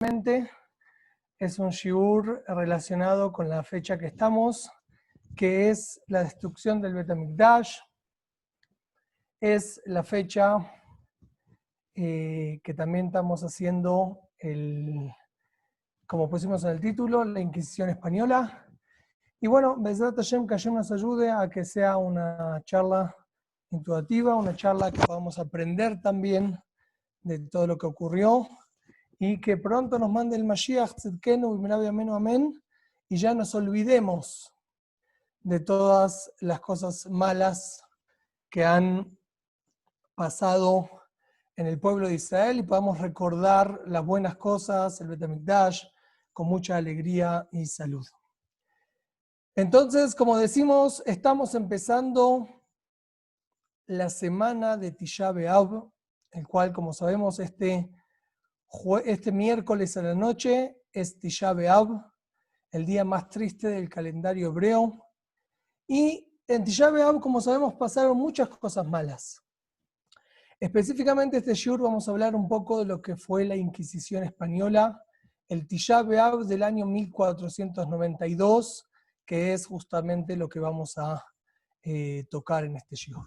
Es un shiur relacionado con la fecha que estamos, que es la destrucción del Bet HaMikdash. Es la fecha que también estamos haciendo, como pusimos en el título, la Inquisición Española. Y bueno, Bezrat Hashem, que Hashem nos ayude a que sea una charla intuitiva, una charla que podamos aprender también de todo lo que ocurrió, y que pronto nos mande el Mashiach Tzidkenu B'Menav Yameinu Amén, y ya nos olvidemos de todas las cosas malas que han pasado en el pueblo de Israel y podamos recordar las buenas cosas, el Bet HaMikdash, con mucha alegría y salud. Entonces, como decimos, estamos empezando la semana de Tisha B'Av, el cual, como sabemos, este miércoles a la noche es Tisha B'Av, el día más triste del calendario hebreo. Y en Tisha B'Av, como sabemos, pasaron muchas cosas malas. Específicamente este shiur vamos a hablar un poco de lo que fue la Inquisición Española, el Tisha B'Av del año 1492, que es justamente lo que vamos a tocar en este shiur.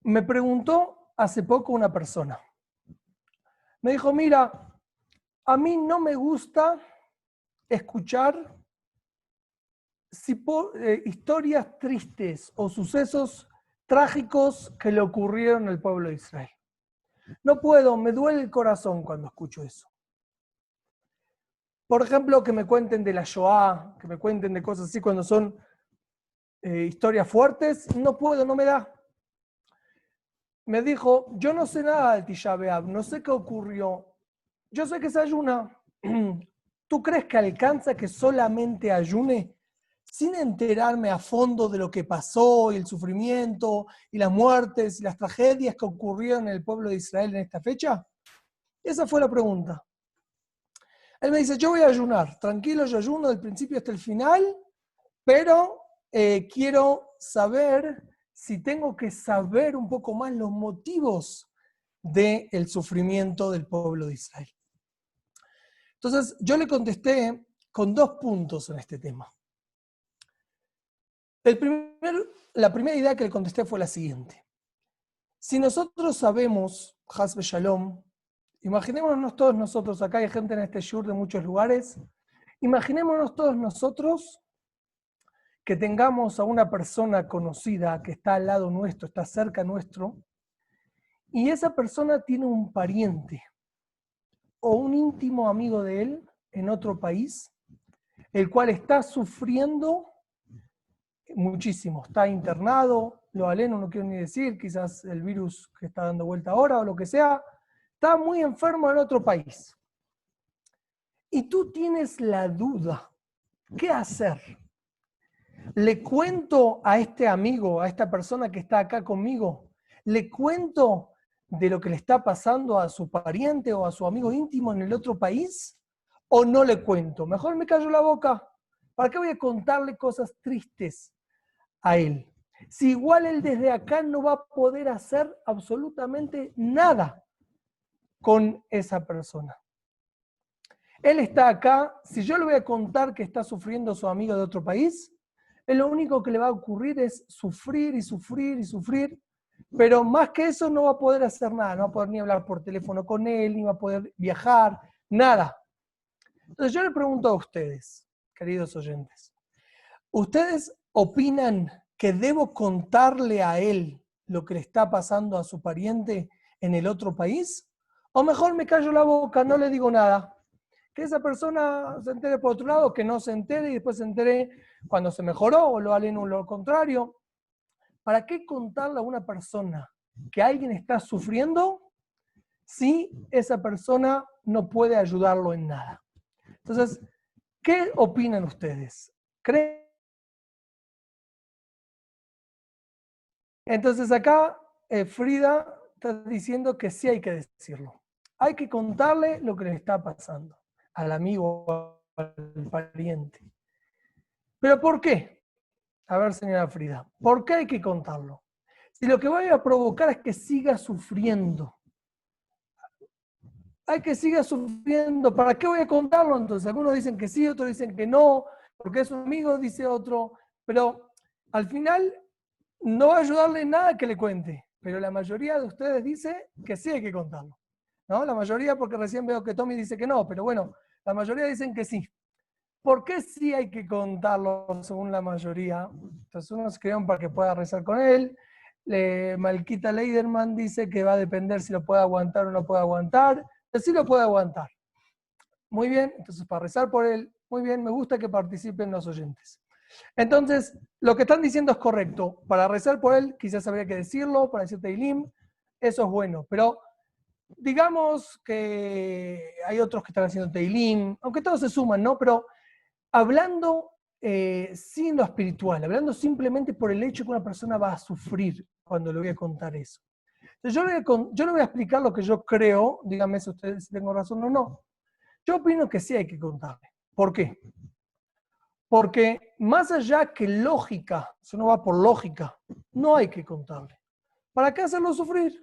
Me preguntó hace poco una persona. Me dijo, mira, a mí no me gusta escuchar historias tristes o sucesos trágicos que le ocurrieron al pueblo de Israel. No puedo, me duele el corazón cuando escucho eso. Por ejemplo, que me cuenten de la Shoah, que me cuenten de cosas así cuando son historias fuertes, no puedo, no me da. Me dijo, yo no sé nada de Tisha B'Av, no sé qué ocurrió. Yo sé que se ayuna. ¿Tú crees que alcanza que solamente ayune sin enterarme a fondo de lo que pasó y el sufrimiento y las muertes y las tragedias que ocurrieron en el pueblo de Israel en esta fecha? Esa fue la pregunta. Él me dice, yo voy a ayunar, tranquilo, yo ayuno del principio hasta el final, pero quiero saber si tengo que saber un poco más los motivos del sufrimiento del pueblo de Israel. Entonces, yo le contesté con 2 puntos en este tema. La primera idea que le contesté fue la siguiente. Si nosotros sabemos, Hasbe Shalom, imaginémonos todos nosotros, acá hay gente en este shur de muchos lugares, imaginémonos todos nosotros que tengamos a una persona conocida que está al lado nuestro, está cerca nuestro, y esa persona tiene un pariente o un íntimo amigo de él en otro país, el cual está sufriendo muchísimo, está internado, lo aleno no quiero ni decir, quizás el virus que está dando vuelta ahora o lo que sea, está muy enfermo en otro país. Y tú tienes la duda, ¿qué hacer? ¿Le cuento a este amigo, a esta persona que está acá conmigo, le cuento de lo que le está pasando a su pariente o a su amigo íntimo en el otro país? ¿O no le cuento? Mejor me callo la boca. ¿Para qué voy a contarle cosas tristes a él? Si igual él desde acá no va a poder hacer absolutamente nada con esa persona. Él está acá, si yo le voy a contar que está sufriendo su amigo de otro país, lo único que le va a ocurrir es sufrir y sufrir y sufrir, pero más que eso no va a poder hacer nada, no va a poder ni hablar por teléfono con él, ni va a poder viajar, nada. Entonces yo le pregunto a ustedes, queridos oyentes, ¿ustedes opinan que debo contarle a él lo que le está pasando a su pariente en el otro país? ¿O mejor me callo la boca, no le digo nada? Que esa persona se entere por otro lado, que no se entere y después se entere cuando se mejoró o lo aleno lo contrario. ¿Para qué contarle a una persona que alguien está sufriendo si esa persona no puede ayudarlo en nada? Entonces, ¿qué opinan ustedes? ¿Creen? Entonces acá Frida está diciendo que sí hay que decirlo. Hay que contarle lo que le está pasando al amigo, al pariente. ¿Pero por qué? A ver, señora Frida, ¿por qué hay que contarlo? Si lo que voy a provocar es que siga sufriendo. hay que seguir sufriendo. ¿Para qué voy a contarlo entonces? Algunos dicen que sí, otros dicen que no, porque es un amigo, dice otro. Pero al final no va a ayudarle en nada que le cuente. Pero la mayoría de ustedes dice que sí hay que contarlo. ¿No? La mayoría, porque recién veo que Tommy dice que no, pero bueno, la mayoría dicen que sí. ¿Por qué sí hay que contarlo según la mayoría? Entonces unos escribieron para que pueda rezar con él. Malquita Leiderman dice que va a depender si lo puede aguantar o no puede aguantar. Sí lo puede aguantar. Muy bien, entonces para rezar por él, muy bien, me gusta que participen los oyentes. Entonces, lo que están diciendo es correcto. Para rezar por él, quizás habría que decirlo, para decir Teilim, eso es bueno. Pero digamos que hay otros que están haciendo Teilim, aunque todos se suman, ¿no? Pero hablando sin lo espiritual, hablando simplemente por el hecho que una persona va a sufrir cuando le voy a contar eso. Entonces yo le voy a explicar lo que yo creo, díganme si ustedes si tengo razón o no. Yo opino que sí hay que contarle. ¿Por qué? Porque más allá que lógica, si uno va por lógica, no hay que contarle. ¿Para qué hacerlo sufrir?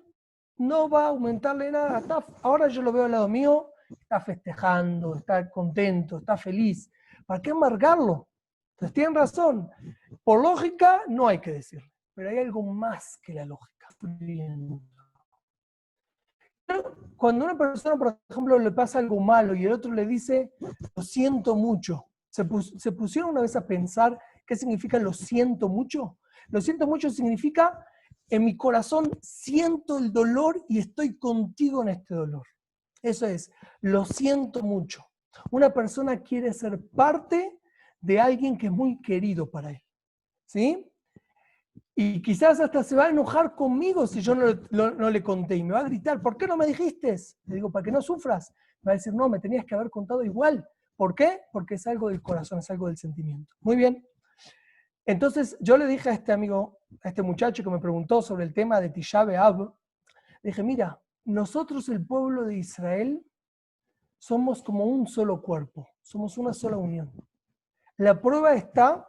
No va a aumentarle nada. Ahora yo lo veo al lado mío, está festejando, está contento, está feliz. ¿Para qué amargarlo? Entonces tienen razón. Por lógica no hay que decirle, pero hay algo más que la lógica. Cuando a una persona, por ejemplo, le pasa algo malo y el otro le dice, lo siento mucho, ¿se pusieron una vez a pensar qué significa lo siento mucho? Lo siento mucho significa, en mi corazón siento el dolor y estoy contigo en este dolor. Eso es, lo siento mucho. Una persona quiere ser parte de alguien que es muy querido para él. ¿Sí? Y quizás hasta se va a enojar conmigo si yo no le conté y me va a gritar, ¿por qué no me dijiste? Le digo, para que no sufras. Me va a decir, no, me tenías que haber contado igual. ¿Por qué? Porque es algo del corazón, es algo del sentimiento. Muy bien. Entonces yo le dije a este amigo, a este muchacho que me preguntó sobre el tema de Tisha B'Av, le dije, mira, nosotros el pueblo de Israel somos como un solo cuerpo, somos una sola unión. La prueba está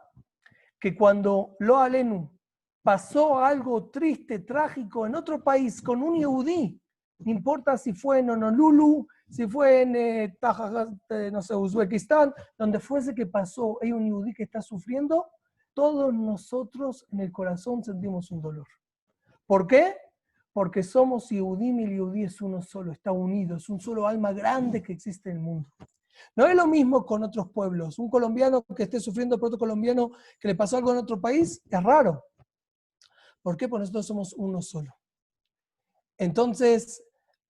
que cuando Lo Alenu pasó algo triste, trágico en otro país con un yehudí, no importa si fue en Honolulu, si fue en no sé, Uzbekistán, donde fuese que pasó, hay un yehudí que está sufriendo, todos nosotros en el corazón sentimos un dolor. ¿Por qué? Porque somos Yehudim y el Yehudí es uno solo, está unido, es un solo alma grande que existe en el mundo. No es lo mismo con otros pueblos. Un colombiano que esté sufriendo por otro colombiano que le pasó algo en otro país, es raro. ¿Por qué? Porque nosotros somos uno solo. Entonces,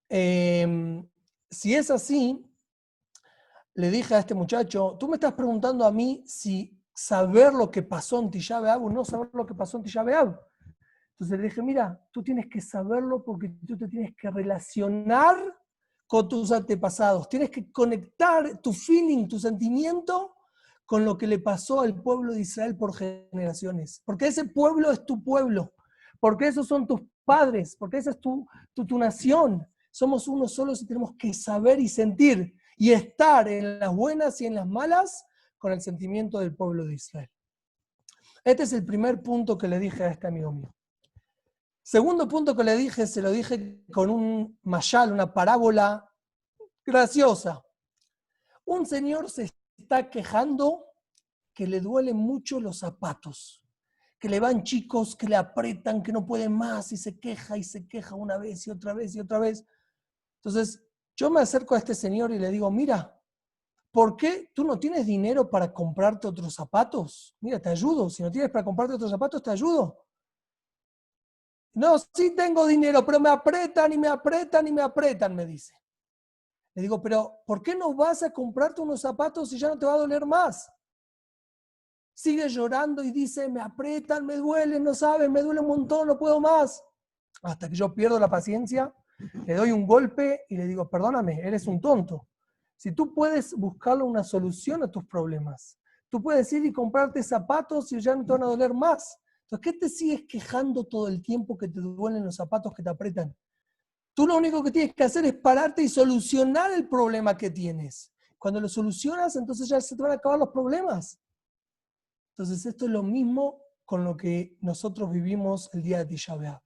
si es así, le dije a este muchacho, tú me estás preguntando a mí si saber lo que pasó en Tisha B'Av o no saber lo que pasó en Tisha B'Av. Entonces le dije, mira, tú tienes que saberlo porque tú te tienes que relacionar con tus antepasados. Tienes que conectar tu feeling, tu sentimiento con lo que le pasó al pueblo de Israel por generaciones. Porque ese pueblo es tu pueblo. Porque esos son tus padres. Porque esa es tu nación. Somos uno solo y tenemos que saber y sentir y estar en las buenas y en las malas con el sentimiento del pueblo de Israel. Este es el primer punto que le dije a este amigo mío. Segundo punto que le dije, se lo dije con un mayal, una parábola graciosa. Un señor se está quejando que le duelen mucho los zapatos, que le van chicos, que le apretan, que no puede más y se queja una vez y otra vez y otra vez. Entonces yo me acerco a este señor y le digo, mira, ¿por qué tú no tienes dinero para comprarte otros zapatos? Mira, te ayudo. Si no tienes para comprarte otros zapatos, te ayudo. No, sí tengo dinero, pero me apretan y me apretan y me apretan, me dice. Le digo, pero ¿por qué no vas a comprarte unos zapatos si ya no te va a doler más? Sigue llorando y dice, me apretan, me duelen, no sabes, me duele un montón, no puedo más. Hasta que yo pierdo la paciencia, le doy un golpe y le digo, perdóname, eres un tonto. Si tú puedes buscarle una solución a tus problemas, tú puedes ir y comprarte zapatos y ya no te van a doler más. Entonces, ¿qué te sigues quejando todo el tiempo que te duelen los zapatos que te apretan? Tú lo único que tienes que hacer es pararte y solucionar el problema que tienes. Cuando lo solucionas, entonces ya se te van a acabar los problemas. Entonces esto es lo mismo con lo que nosotros vivimos el día de Tisha B'Av.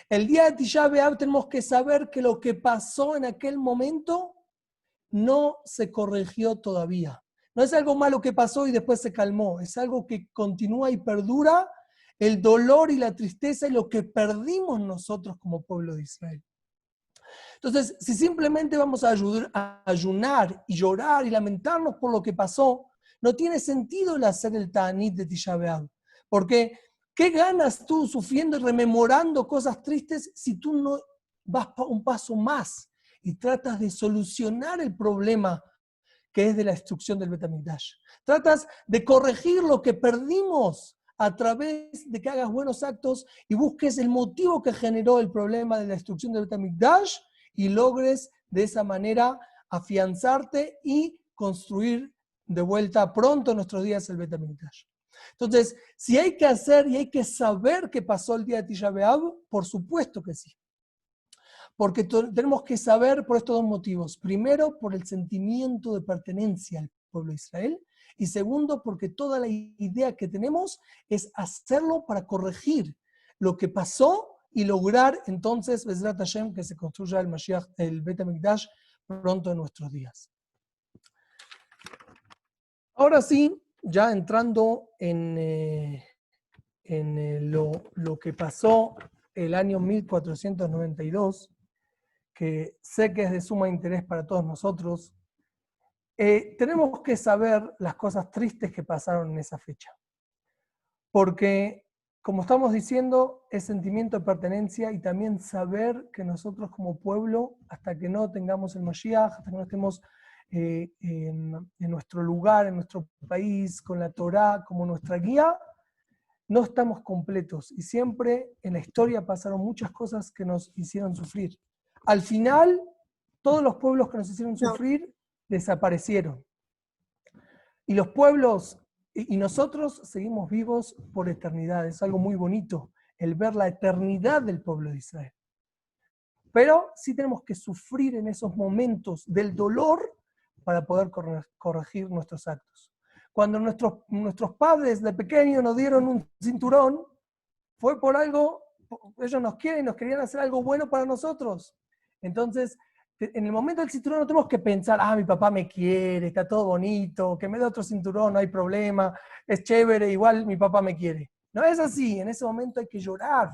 El día de Tisha B'Av tenemos que saber que lo que pasó en aquel momento no se corrigió todavía. No es algo malo que pasó y después se calmó, es algo que continúa y perdura, el dolor y la tristeza y lo que perdimos nosotros como pueblo de Israel. Entonces, si simplemente vamos a ayunar y llorar y lamentarnos por lo que pasó, no tiene sentido el hacer el Ta'anit de Tisha B'Av. Porque, ¿qué ganas tú sufriendo y rememorando cosas tristes si tú no vas un paso más y tratas de solucionar el problema que es de la destrucción del Bet HaMikdash? Tratas de corregir lo que perdimos a través de que hagas buenos actos y busques el motivo que generó el problema de la destrucción del Bet HaMikdash y logres de esa manera afianzarte y construir de vuelta pronto en nuestros días el Bet HaMikdash. Entonces, si hay que hacer y hay que saber qué pasó el día de Tisha B'Av, por supuesto que sí. Porque tenemos que saber por estos dos motivos. Primero, por el sentimiento de pertenencia al pueblo de Israel. Y segundo, porque toda la idea que tenemos es hacerlo para corregir lo que pasó y lograr entonces, Bezrat Hashem, que se construya el Mashiach, el Bet HaMikdash, pronto en nuestros días. Ahora sí, ya entrando en lo que pasó el año 1492, que sé que es de suma interés para todos nosotros, tenemos que saber las cosas tristes que pasaron en esa fecha. Porque, como estamos diciendo, es sentimiento de pertenencia y también saber que nosotros como pueblo, hasta que no tengamos el Mashiach, hasta que no estemos en nuestro lugar, en nuestro país, con la Torá como nuestra guía, no estamos completos. Y siempre en la historia pasaron muchas cosas que nos hicieron sufrir. Al final, todos los pueblos que nos hicieron sufrir desaparecieron. Y los pueblos y nosotros seguimos vivos por eternidad. Es algo muy bonito el ver la eternidad del pueblo de Israel. Pero sí tenemos que sufrir en esos momentos del dolor para poder corregir nuestros actos. Cuando nuestros padres de pequeños nos dieron un cinturón, fue por algo, ellos nos quieren, nos querían hacer algo bueno para nosotros. Entonces, en el momento del cinturón no tenemos que pensar, mi papá me quiere, está todo bonito, que me dé otro cinturón, no hay problema, es chévere, igual mi papá me quiere. No es así, en ese momento hay que llorar,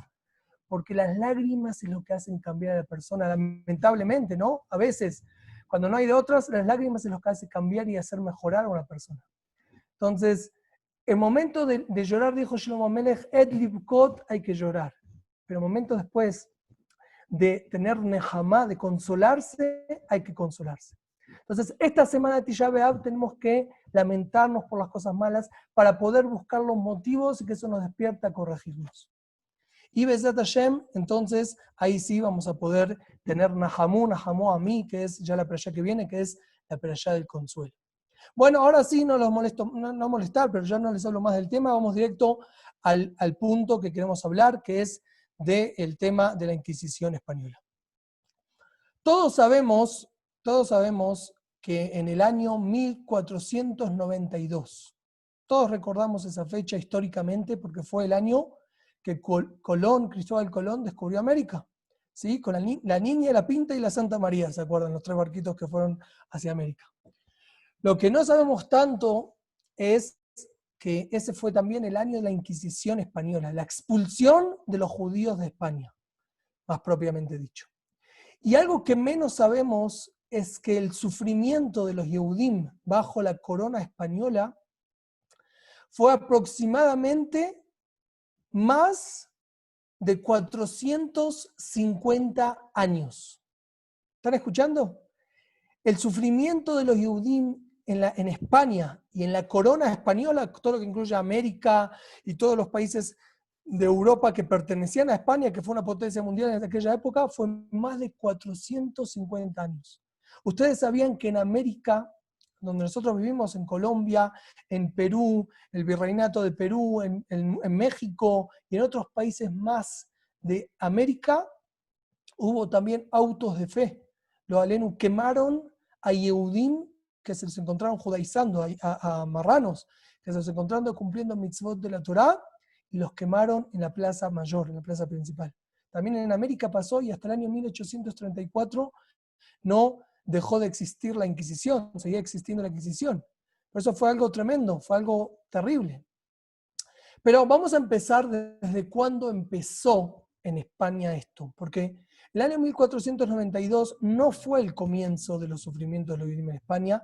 porque las lágrimas es lo que hacen cambiar a la persona, lamentablemente, ¿no? A veces, cuando no hay de otras, las lágrimas es lo que hace cambiar y hacer mejorar a una persona. Entonces, el momento de llorar, dijo Shlomo Melech, et libkot, hay que llorar. Pero momentos después de tener nehama, de consolarse, hay que consolarse. Entonces, esta semana de Tisha B'Av tenemos que lamentarnos por las cosas malas para poder buscar los motivos y que eso nos despierta a corregirnos. Y Bezrat Hashem, entonces, ahí sí vamos a poder tener Nahamu a mí, que es ya la perashá que viene, que es la perashá del consuelo. Bueno, ahora sí, no los molesto, no molestar, pero ya no les hablo más del tema, vamos directo al punto que queremos hablar, que es del tema de la Inquisición española. Todos sabemos que en el año 1492, todos recordamos esa fecha históricamente porque fue el año que Cristóbal Colón descubrió América, ¿sí? Con la Niña, la Pinta y la Santa María, ¿se acuerdan? Los 3 barquitos que fueron hacia América. Lo que no sabemos tanto es que ese fue también el año de la Inquisición española, la expulsión de los judíos de España, más propiamente dicho. Y algo que menos sabemos es que el sufrimiento de los Yehudim bajo la corona española fue aproximadamente más de 450 años. ¿Están escuchando? El sufrimiento de los Yehudim en España y en la corona española, todo lo que incluye América y todos los países de Europa que pertenecían a España, que fue una potencia mundial en aquella época, fue más de 450 años. Ustedes sabían que en América, donde nosotros vivimos, en Colombia, en Perú, el Virreinato de Perú, en México y en otros países más de América, hubo también autos de fe. Los alenu quemaron a Yehudim que se los encontraron judaizando, a marranos, que se los encontraron cumpliendo mitzvot de la Torá, y los quemaron en la plaza mayor, en la plaza principal. También en América pasó y hasta el año 1834 no dejó de existir la Inquisición, seguía existiendo la Inquisición. Por eso fue algo tremendo, fue algo terrible. Pero vamos a empezar desde cuándo empezó en España esto, porque el año 1492 no fue el comienzo de los sufrimientos de los judíos en España,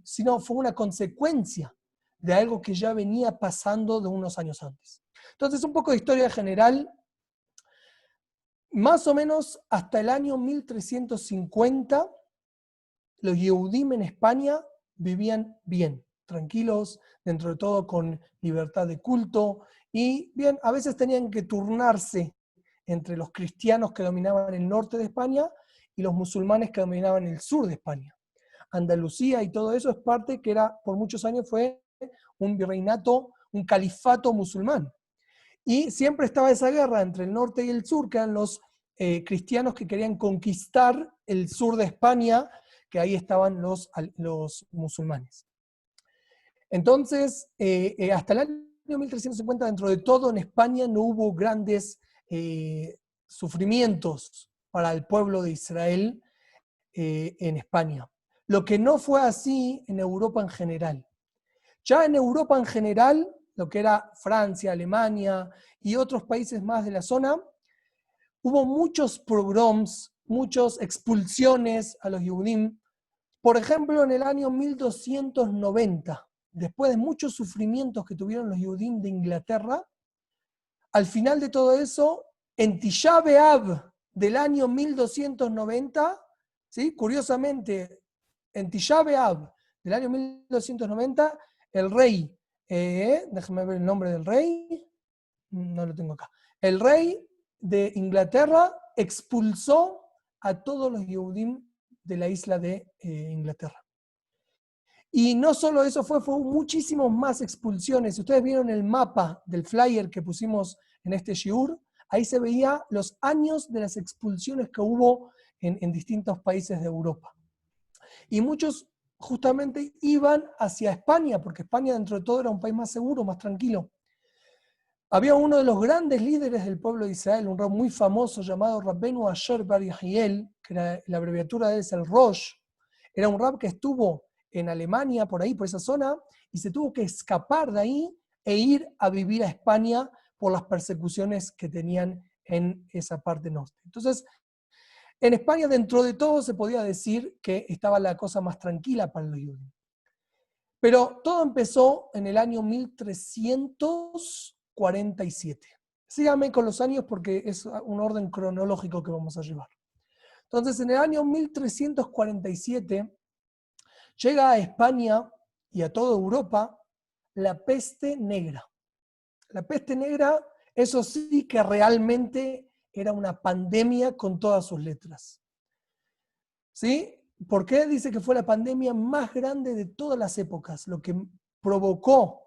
sino fue una consecuencia de algo que ya venía pasando de unos años antes. Entonces, un poco de historia general. Más o menos hasta el año 1350, los Yehudim en España vivían bien, tranquilos, dentro de todo con libertad de culto, y bien, a veces tenían que turnarse entre los cristianos que dominaban el norte de España y los musulmanes que dominaban el sur de España. Andalucía y todo eso es parte que era, por muchos años fue un virreinato, un califato musulmán. Y siempre estaba esa guerra entre el norte y el sur, que eran los cristianos que querían conquistar el sur de España, que ahí estaban los musulmanes. Entonces, hasta el año 1350, dentro de todo, en España no hubo grandes sufrimientos para el pueblo de Israel en España. Lo que no fue así en Europa en general. Ya en Europa en general, lo que era Francia, Alemania y otros países más de la zona, hubo muchos pogroms, muchas expulsiones a los Yehudim. Por ejemplo, en el año 1290, después de muchos sufrimientos que tuvieron los Yehudim de Inglaterra, al final de todo eso, en Tisha B'Av del año 1290, ¿sí? Curiosamente, en Tisha B'Av del año 1290, el rey, déjame ver el nombre del rey, no lo tengo acá, el rey de Inglaterra expulsó a todos los Yehudim de la isla de Inglaterra. Y no solo eso fue muchísimas más expulsiones. Si ustedes vieron el mapa del flyer que pusimos en este shiur, ahí se veía los años de las expulsiones que hubo en distintos países de Europa. Y muchos justamente iban hacia España, porque España dentro de todo era un país más seguro, más tranquilo. Había uno de los grandes líderes del pueblo de Israel, un rab muy famoso llamado Rabbenu Asher Bar Yehiel, que la abreviatura de él es el Rosh. Era un rab que estuvo en Alemania, por ahí, por esa zona, y se tuvo que escapar de ahí e ir a vivir a España por las persecuciones que tenían en esa parte norte. Entonces, en España, dentro de todo, se podía decir que estaba la cosa más tranquila para los judíos. Pero todo empezó en el año 1347. Síganme con los años porque es un orden cronológico que vamos a llevar. Entonces, en el año 1347 llega a España y a toda Europa la peste negra. La peste negra, eso sí que realmente era una pandemia con todas sus letras. ¿Sí? ¿Por qué? Dice que fue la pandemia más grande de todas las épocas, lo que provocó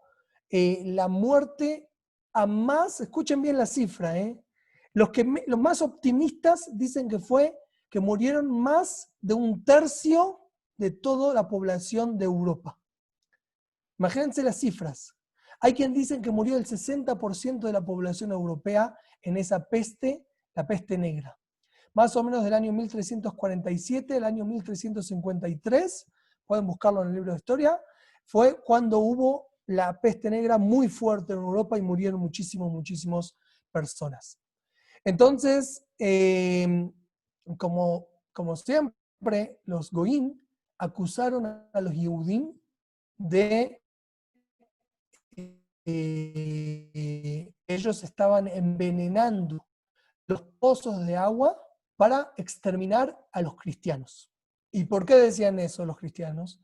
la muerte a más, escuchen bien la cifra, los más optimistas dicen que murieron más de 1/3 de toda la población de Europa. Imagínense las cifras. Hay quien dice que murió el 60% de la población europea en esa peste, la peste negra. Más o menos del año 1347 al año 1353, pueden buscarlo en el libro de historia, fue cuando hubo la peste negra muy fuerte en Europa y murieron muchísimas personas. Entonces, como siempre, los Goín acusaron a los Yehudim de ellos estaban envenenando los pozos de agua para exterminar a los cristianos. ¿Y por qué decían eso los cristianos?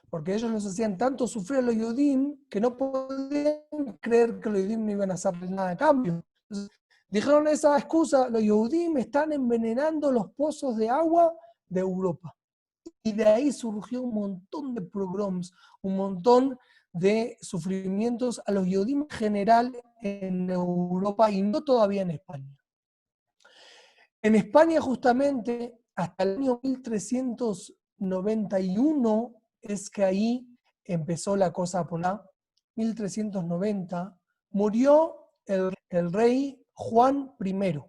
Porque ellos los hacían tanto sufrir a los Yehudim que no podían creer que los Yehudim no iban a hacerles nada a cambio. Entonces, dijeron esa excusa, los Yehudim están envenenando los pozos de agua de Europa. Y de ahí surgió un montón de pogroms, un montón de sufrimientos a los Yehudim en general en Europa y no todavía en España. En España justamente hasta el año 1391 es que ahí empezó la cosa a poner. 1390 murió el rey Juan I.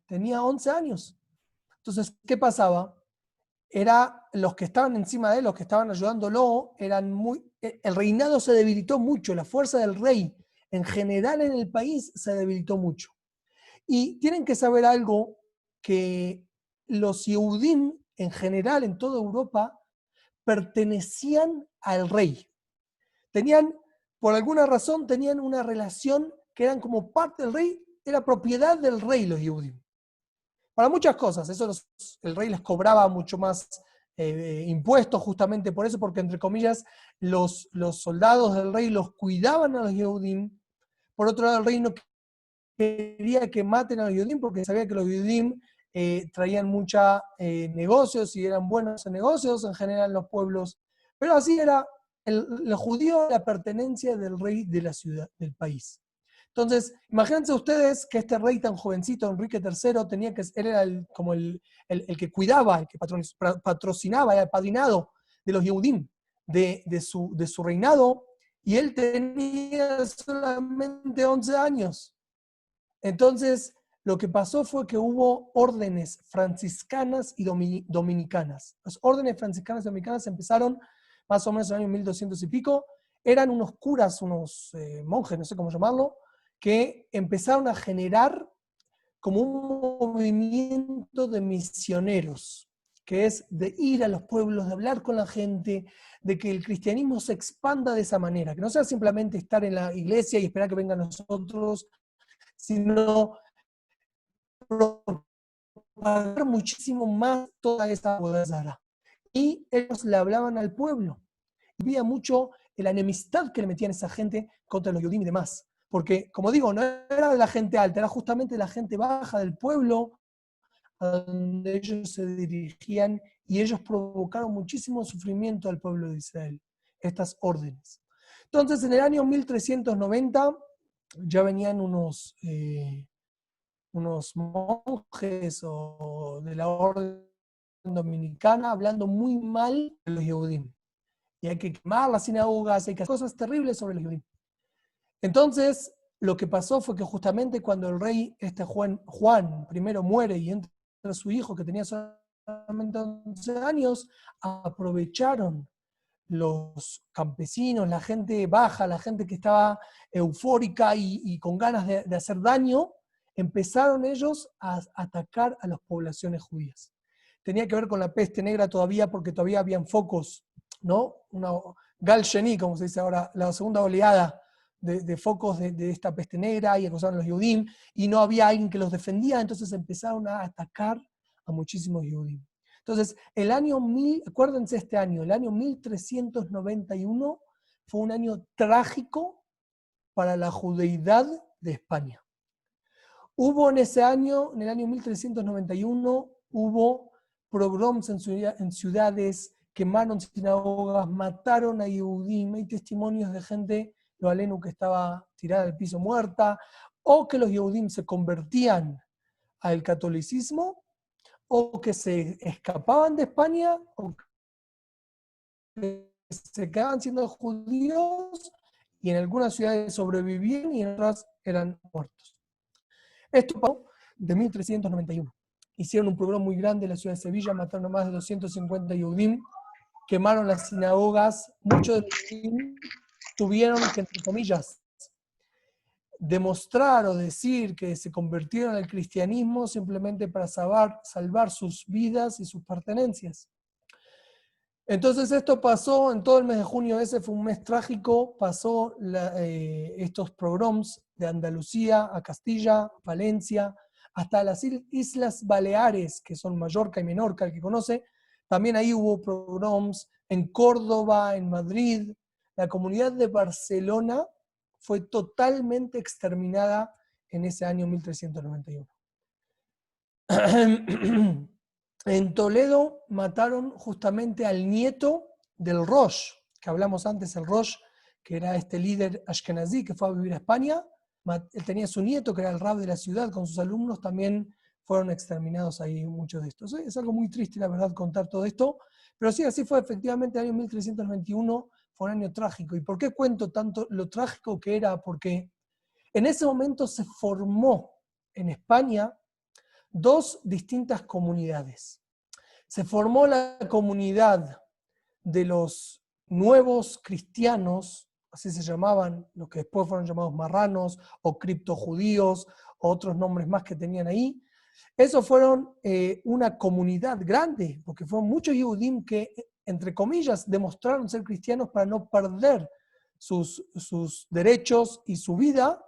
tenía 11 años. Entonces, ¿qué pasaba? Los que estaban encima de él, los que estaban ayudándolo, el reinado se debilitó mucho, la fuerza del rey en general en el país se debilitó mucho. Y tienen que saber algo, que los Yehudim en general en toda Europa pertenecían al rey. Por alguna razón, tenían una relación que eran como parte del rey, era propiedad del rey los Yehudim. Para muchas cosas, el rey les cobraba mucho más impuestos justamente por eso, porque entre comillas los soldados del rey los cuidaban a los Yehudim. Por otro lado, el rey no quería que maten a los Yehudim porque sabía que los Yehudim traían muchos negocios y eran buenos en negocios en general en los pueblos. Pero así era, el judío la pertenencia del rey de la ciudad, del país. Entonces, imagínense ustedes que este rey tan jovencito, Enrique III, él era como el que cuidaba, el que patrocinaba, era el padrinado de los Yehudim de su reinado, y él tenía solamente 11 años. Entonces, lo que pasó fue que hubo órdenes franciscanas y dominicanas. Las órdenes franciscanas y dominicanas empezaron más o menos en el año 1200 y pico. Eran unos curas, unos monjes, no sé cómo llamarlo, que empezaron a generar como un movimiento de misioneros, que es de ir a los pueblos, de hablar con la gente, de que el cristianismo se expanda de esa manera, que no sea simplemente estar en la iglesia y esperar que vengan nosotros, sino propagar muchísimo más toda esa bodazara. Y ellos le hablaban al pueblo. Y había mucho la enemistad que le metían esa gente contra los Yehudim y demás. Porque, como digo, no era de la gente alta, era justamente de la gente baja del pueblo a donde ellos se dirigían, y ellos provocaron muchísimo sufrimiento al pueblo de Israel, estas órdenes. Entonces, en el año 1390 ya venían unos monjes o de la orden dominicana hablando muy mal de los Yehudim. Y hay que quemar las sinagogas, hay que hacer cosas terribles sobre los Yehudim. Entonces, lo que pasó fue que justamente cuando el rey Juan primero muere y entra su hijo que tenía solamente 11 años, aprovecharon los campesinos, la gente baja, la gente que estaba eufórica y con ganas de hacer daño, empezaron ellos a atacar a las poblaciones judías. Tenía que ver con la peste negra todavía, porque todavía habían focos, ¿no? Una Gal Sheni, como se dice ahora, la segunda oleada de focos de esta peste negra, y acusaron a los Yehudim, y no había alguien que los defendía, entonces empezaron a atacar a muchísimos Yehudim. Entonces, acuérdense este año, el año 1391 fue un año trágico para la judeidad de España. Hubo en ese año, en el año 1391, hubo pogroms en ciudades, quemaron sinagogas, mataron a Yehudim, hay testimonios de gente, lo alenu, que estaba tirada al piso muerta, o que los Yehudim se convertían al catolicismo, o que se escapaban de España, o que se quedaban siendo judíos, y en algunas ciudades sobrevivían y en otras eran muertos. Esto pasó de 1391. Hicieron un programa muy grande en la ciudad de Sevilla, mataron a más de 250 Yehudim, quemaron las sinagogas, muchos de los Yehudim tuvieron que, entre comillas, demostrar o decir que se convirtieron al cristianismo simplemente para salvar sus vidas y sus pertenencias. Entonces esto pasó en todo el mes de junio, ese fue un mes trágico, pasó estos pogroms de Andalucía a Castilla, Valencia, hasta las Islas Baleares, que son Mallorca y Menorca, el que conoce. También ahí hubo pogroms en Córdoba, en Madrid. La comunidad de Barcelona fue totalmente exterminada en ese año 1391. En Toledo mataron justamente al nieto del Rosh, que hablamos antes, el Rosh, que era este líder ashkenazí que fue a vivir a España. Él tenía su nieto, que era el rab de la ciudad, con sus alumnos, también fueron exterminados ahí muchos de estos. Es algo muy triste, la verdad, contar todo esto, pero sí, así fue efectivamente. El año 1391 fue un año trágico. ¿Y por qué cuento tanto lo trágico que era? Porque en ese momento se formó en España dos distintas comunidades. Se formó la comunidad de los nuevos cristianos, así se llamaban, los que después fueron llamados marranos o criptojudíos, o otros nombres más que tenían ahí. Esos fueron una comunidad grande, porque fueron muchos Yehudim que, entre comillas, demostraron ser cristianos para no perder sus derechos y su vida.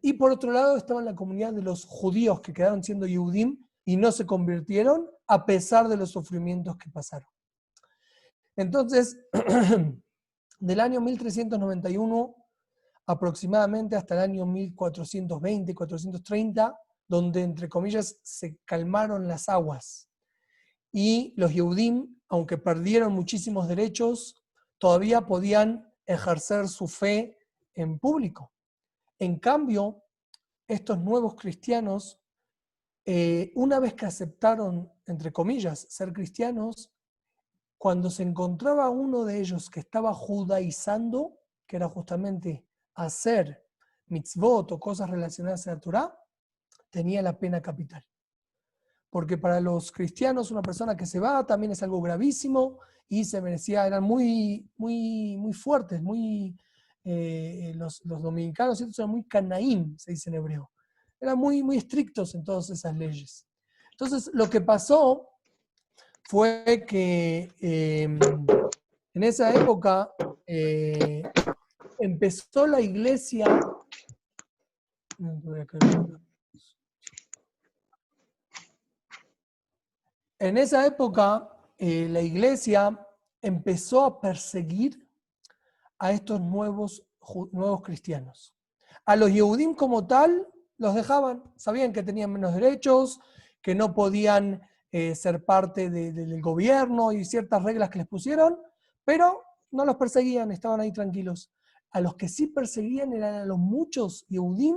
Y por otro lado estaba la comunidad de los judíos que quedaron siendo Yehudim y no se convirtieron a pesar de los sufrimientos que pasaron. Entonces, del año 1391 aproximadamente hasta el año 1420, 430, donde entre comillas se calmaron las aguas. Y los Yehudim, aunque perdieron muchísimos derechos, todavía podían ejercer su fe en público. En cambio, estos nuevos cristianos, una vez que aceptaron, entre comillas, ser cristianos, cuando se encontraba uno de ellos que estaba judaizando, que era justamente hacer mitzvot o cosas relacionadas a la Torá, tenía la pena capital. Porque para los cristianos una persona que se va también es algo gravísimo y se merecía, eran muy fuertes, los dominicanos eran muy canaín, se dice en hebreo. Eran muy estrictos en todas esas leyes. Entonces lo que pasó fue que en esa época empezó la iglesia. En esa época la iglesia empezó a perseguir a estos nuevos cristianos. A los Yehudim como tal los dejaban, sabían que tenían menos derechos, que no podían ser parte del gobierno y ciertas reglas que les pusieron, pero no los perseguían, estaban ahí tranquilos. A los que sí perseguían eran a los muchos Yehudim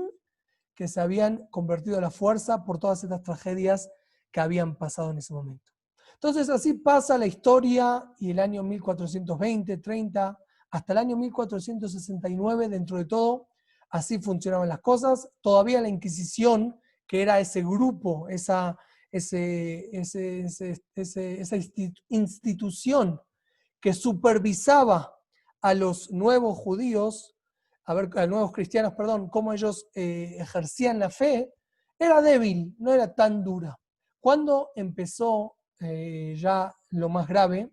que se habían convertido a la fuerza por todas estas tragedias que habían pasado en ese momento. Entonces así pasa la historia y el año 1420, 30, hasta el año 1469, dentro de todo, así funcionaban las cosas. Todavía la Inquisición, que era ese grupo, esa institución que supervisaba a los nuevos judíos, a los nuevos cristianos, perdón, cómo ellos ejercían la fe, era débil, no era tan dura. Cuando empezó ya lo más grave,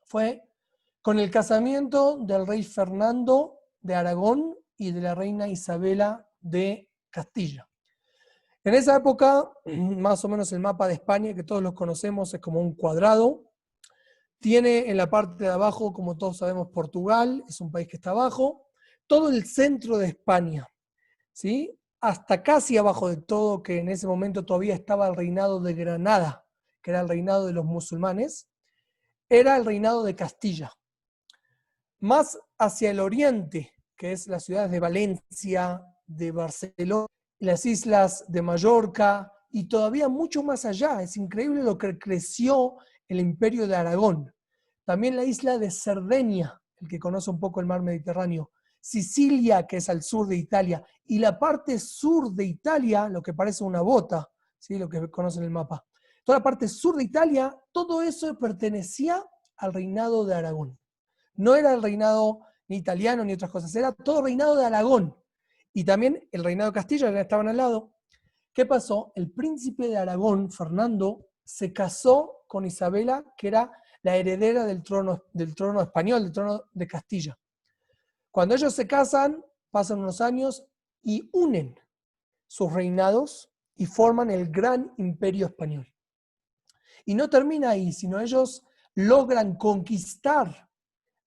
fue con el casamiento del rey Fernando de Aragón y de la reina Isabela de Castilla. En esa época, más o menos el mapa de España, que todos los conocemos, es como un cuadrado. Tiene en la parte de abajo, como todos sabemos, Portugal, es un país que está abajo. Todo el centro de España, ¿sí? Hasta casi abajo de todo, que en ese momento todavía estaba el reinado de Granada, que era el reinado de los musulmanes, era el reinado de Castilla. Más hacia el oriente, que es las ciudades de Valencia, de Barcelona, las islas de Mallorca, y todavía mucho más allá. Es increíble lo que creció el imperio de Aragón. También la isla de Cerdeña, el que conoce un poco el mar Mediterráneo, Sicilia, que es al sur de Italia, y la parte sur de Italia, lo que parece una bota, ¿sí? Lo que conocen el mapa. Toda la parte sur de Italia, todo eso pertenecía al reinado de Aragón. No era el reinado ni italiano ni otras cosas, era todo reinado de Aragón. Y también el reinado de Castilla, que estaban al lado. ¿Qué pasó? El príncipe de Aragón, Fernando, se casó con Isabela, que era la heredera del trono español, del trono de Castilla. Cuando ellos se casan, pasan unos años y unen sus reinados y forman el gran imperio español. Y no termina ahí, sino ellos logran conquistar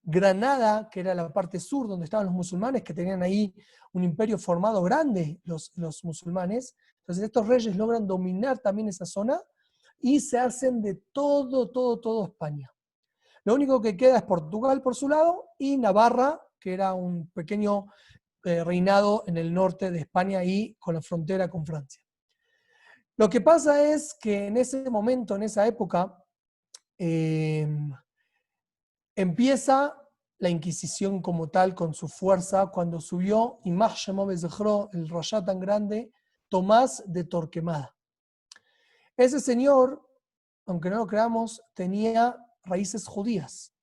Granada, que era la parte sur donde estaban los musulmanes, que tenían ahí un imperio formado grande, los musulmanes. Entonces estos reyes logran dominar también esa zona y se hacen de todo España. Lo único que queda es Portugal por su lado y Navarra, que era un pequeño reinado en el norte de España y con la frontera con Francia. Lo que pasa es que en ese momento, en esa época, empieza la Inquisición como tal con su fuerza cuando subió, y más llamó el rayá tan grande, Tomás de Torquemada. Ese señor, aunque no lo creamos, tenía raíces judías.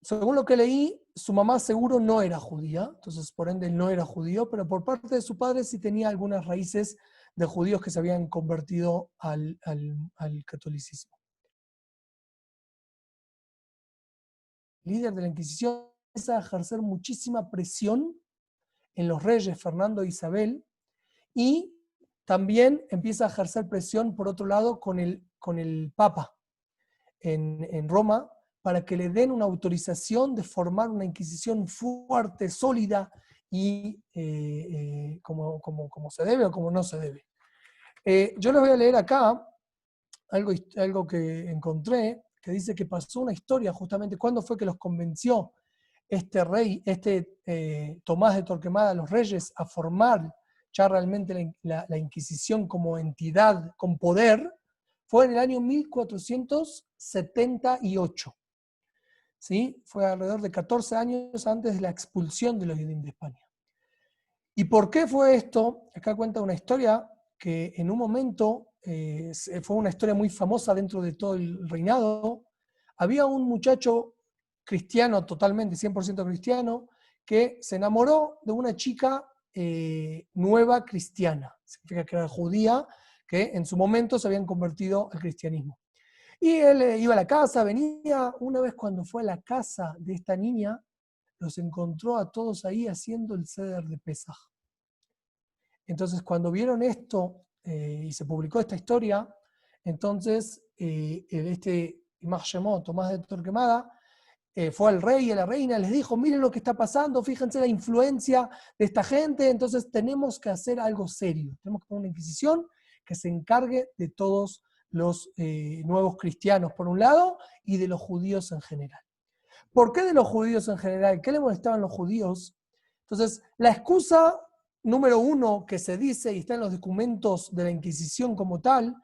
Según lo que leí, su mamá seguro no era judía, entonces por ende él no era judío, pero por parte de su padre sí tenía algunas raíces de judíos que se habían convertido al catolicismo. El líder de la Inquisición empieza a ejercer muchísima presión en los reyes Fernando e Isabel y también empieza a ejercer presión, por otro lado, con el Papa en Roma, para que le den una autorización de formar una Inquisición fuerte, sólida y como se debe o como no se debe. Yo les voy a leer acá algo que encontré, que dice que pasó una historia justamente cuándo fue que los convenció este rey, Tomás de Torquemada, a los reyes, a formar ya realmente la Inquisición como entidad con poder. Fue en el año 1478. ¿Sí? Fue alrededor de 14 años antes de la expulsión de los judíos de España. ¿Y por qué fue esto? Acá cuenta una historia que en un momento fue una historia muy famosa dentro de todo el reinado. Había un muchacho cristiano, totalmente 100% cristiano, que se enamoró de una chica nueva cristiana. Significa que era judía, que en su momento se habían convertido al cristianismo. Y él iba a la casa, venía. Una vez cuando fue a la casa de esta niña, los encontró a todos ahí haciendo el Seder de Pesaj. Entonces, cuando vieron esto y se publicó esta historia, entonces este Imaj Shemot, Tomás de Torquemada, fue al rey y a la reina, les dijo, miren lo que está pasando, fíjense la influencia de esta gente, entonces tenemos que hacer algo serio, tenemos que poner una inquisición que se encargue de todos los nuevos cristianos, por un lado, y de los judíos en general. ¿Por qué de los judíos en general? ¿Qué le molestaban los judíos? Entonces, la excusa número uno que se dice y está en los documentos de la Inquisición como tal,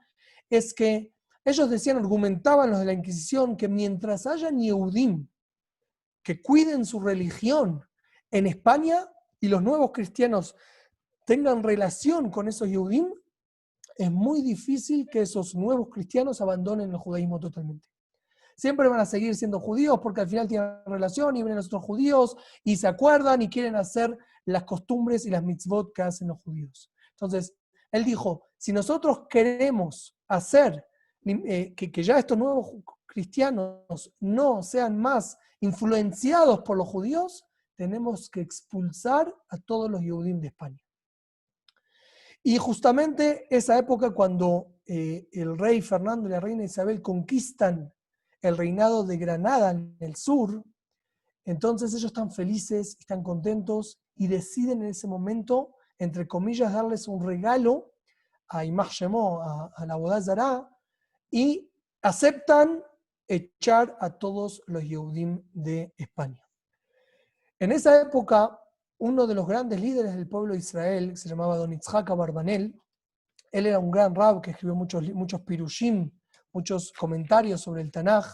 es que ellos decían, argumentaban los de la Inquisición, que mientras haya Yehudim que cuiden su religión en España y los nuevos cristianos tengan relación con esos Yehudim, es muy difícil que esos nuevos cristianos abandonen el judaísmo totalmente. Siempre van a seguir siendo judíos porque al final tienen relación y vienen los otros judíos y se acuerdan y quieren hacer las costumbres y las mitzvot que hacen los judíos. Entonces, él dijo, si nosotros queremos hacer que ya estos nuevos cristianos no sean más influenciados por los judíos, tenemos que expulsar a todos los Yehudim de España. Y justamente esa época cuando el rey Fernando y la reina Isabel conquistan el reinado de Granada en el sur, entonces ellos están felices, están contentos y deciden en ese momento, entre comillas, darles un regalo a Imaj Shemot, a la Avodat Zará, y aceptan echar a todos los Yehudim de España. En esa época, uno de los grandes líderes del pueblo de Israel, que se llamaba Don Yitzhak Abarbanel, él era un gran rab que escribió muchos pirushim, muchos comentarios sobre el Tanaj.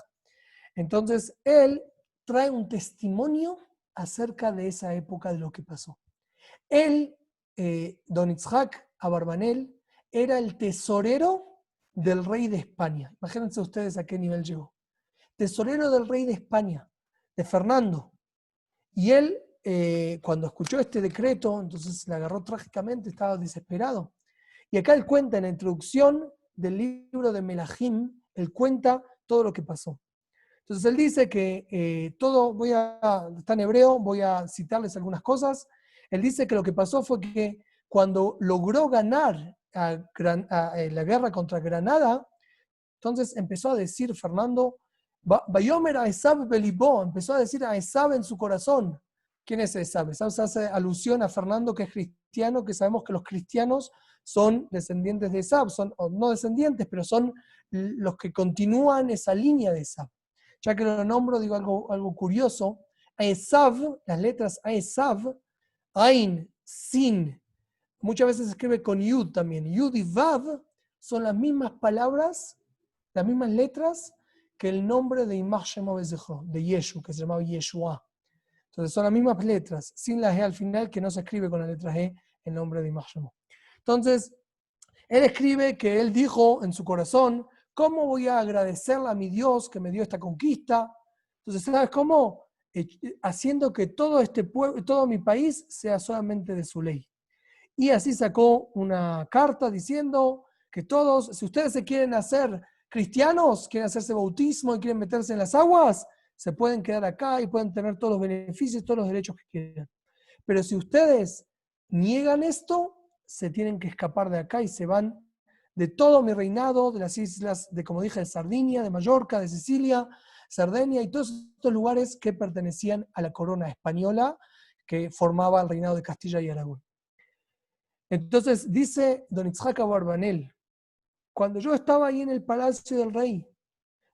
Entonces, él trae un testimonio acerca de esa época de lo que pasó. Él, Don Yitzhak Abarbanel, era el tesorero del rey de España. Imagínense ustedes a qué nivel llegó. Tesorero del rey de España, de Fernando. Y él, cuando escuchó este decreto, entonces le agarró trágicamente, estaba desesperado. Y acá él cuenta en la introducción del libro de Melahim, él cuenta todo lo que pasó. Entonces él dice que está en hebreo, voy a citarles algunas cosas. Él dice que lo que pasó fue que cuando logró ganar la guerra contra Granada, entonces empezó a decir Fernando, Bayomer a Esab belibó, empezó a decir a Esab en su corazón. ¿Quién es Esab? Esab se hace alusión a Fernando, que es cristiano, que sabemos que los cristianos son descendientes de Esab, son no descendientes, pero son los que continúan esa línea de Esab. Ya que lo nombro, digo algo curioso. A Esab, las letras a Esab, Ain, Sin, muchas veces se escribe con Yud también. Yud y Vav son las mismas palabras, las mismas letras que el nombre de Imaj Shemot Bezecho, de Yeshu, que se llamaba Yeshua. Entonces son las mismas letras, sin la G al final, que no se escribe con la letra G el nombre de Imaj Shemot. Entonces, Él escribe que él dijo en su corazón, ¿cómo voy a agradecerle a mi Dios que me dio esta conquista? Entonces, ¿sabes cómo? Haciendo que todo este pueblo, todo mi país sea solamente de su ley. Y así sacó una carta diciendo que todos, si ustedes se quieren hacer cristianos, quieren hacerse bautismo y quieren meterse en las aguas, se pueden quedar acá y pueden tener todos los beneficios, todos los derechos que quieran. Pero si ustedes niegan esto, se tienen que escapar de acá y se van de todo mi reinado, de las islas, de como dije, de Sardinia, de Mallorca, de Sicilia, Cerdeña y todos estos lugares que pertenecían a la corona española que formaba el reinado de Castilla y Aragón. Entonces dice Don Itzhak Abarbanel, cuando yo estaba ahí en el palacio del rey,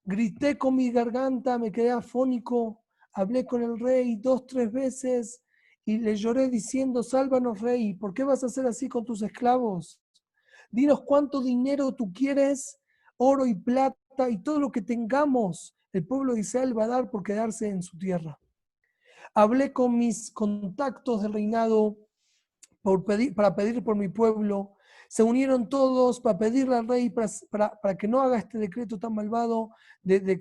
grité con mi garganta, me quedé afónico, hablé con el rey 2, 3 veces y le lloré diciendo, sálvanos rey, ¿por qué vas a hacer así con tus esclavos? Dinos cuánto dinero tú quieres, oro y plata y todo lo que tengamos, el pueblo de Israel va a dar por quedarse en su tierra. Hablé con mis contactos del reinado para pedir por mi pueblo. Se unieron todos para pedirle al rey para que no haga este decreto tan malvado de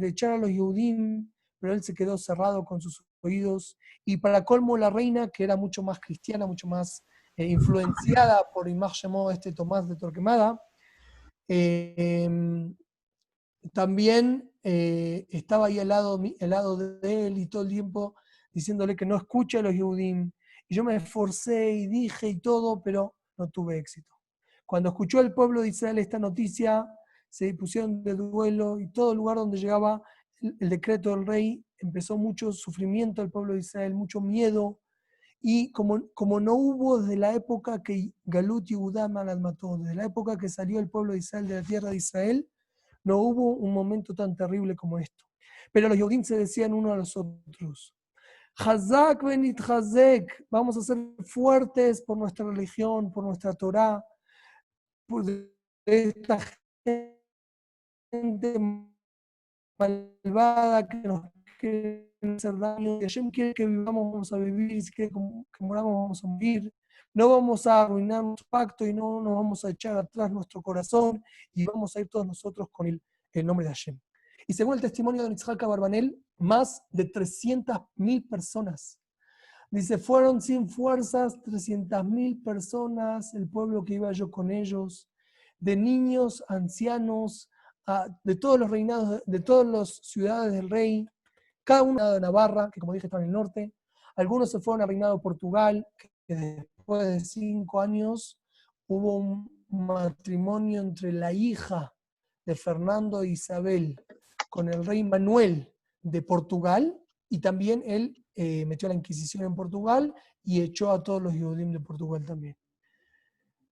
echar a los Yehudim, pero él se quedó cerrado con sus oídos. Y para colmo la reina, que era mucho más cristiana, mucho más influenciada por Imar Shemó, Tomás de Torquemada, también estaba ahí al lado de él y todo el tiempo diciéndole que no escuche a los Yehudim. Y yo me esforcé y dije y todo, pero no tuve éxito. Cuando escuchó el pueblo de Israel esta noticia, se pusieron de duelo y todo lugar donde llegaba el decreto del rey, empezó mucho sufrimiento al pueblo de Israel, mucho miedo. Y como no hubo desde la época que Galut Yehudá Malad mató, desde la época que salió el pueblo de Israel de la tierra de Israel, no hubo un momento tan terrible como esto. Pero los Yehudim se decían uno a los otros, Hazak benit Hazek, vamos a ser fuertes por nuestra religión, por nuestra Torah, por esta gente malvada que nos quiere hacer daño. Si Hashem quiere que vivamos, vamos a vivir. Si quiere que moramos, vamos a morir. No vamos a arruinar nuestro pacto y no nos vamos a echar atrás nuestro corazón y vamos a ir todos nosotros con el nombre de Hashem. Y según el testimonio de Itzhak Abarbanel, más de 300.000 personas. Dice, fueron sin fuerzas 300.000 personas, el pueblo que iba yo con ellos, de niños, ancianos, de todos los reinados, de todas las ciudades del rey, cada uno de Navarra, que como dije está en el norte. Algunos se fueron al reinado de Portugal, que después de 5 años hubo un matrimonio entre la hija de Fernando e Isabel con el rey Manuel de Portugal, y también él metió la Inquisición en Portugal y echó a todos los Yehudim de Portugal también.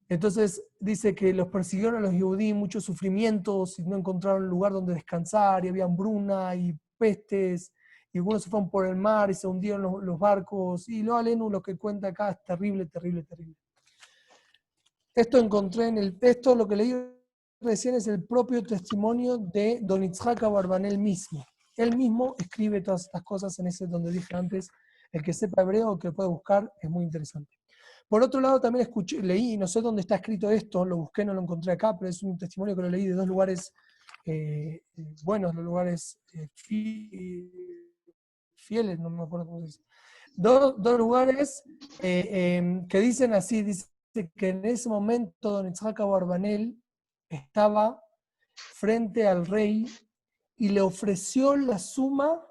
Entonces dice que los persiguieron a los Yehudim, muchos sufrimientos, y no encontraron lugar donde descansar, y había hambruna y pestes, y algunos se fueron por el mar y se hundieron los barcos, y lo Alenu, lo que cuenta acá es terrible, terrible, terrible. Esto encontré en el texto, lo que leí recién es el propio testimonio de Don Itzhak Abarbanel mismo. Él mismo escribe todas estas cosas en ese donde dije antes, el que sepa hebreo o que pueda buscar es muy interesante. Por otro lado, también leí, no sé dónde está escrito esto, lo busqué, no lo encontré acá, pero es un testimonio que lo leí de 2 lugares buenos, los lugares fieles, no me acuerdo cómo se dice. Dos lugares que dicen así, dice que en ese momento Don Itzhak Abarbanel estaba frente al rey y le ofreció la suma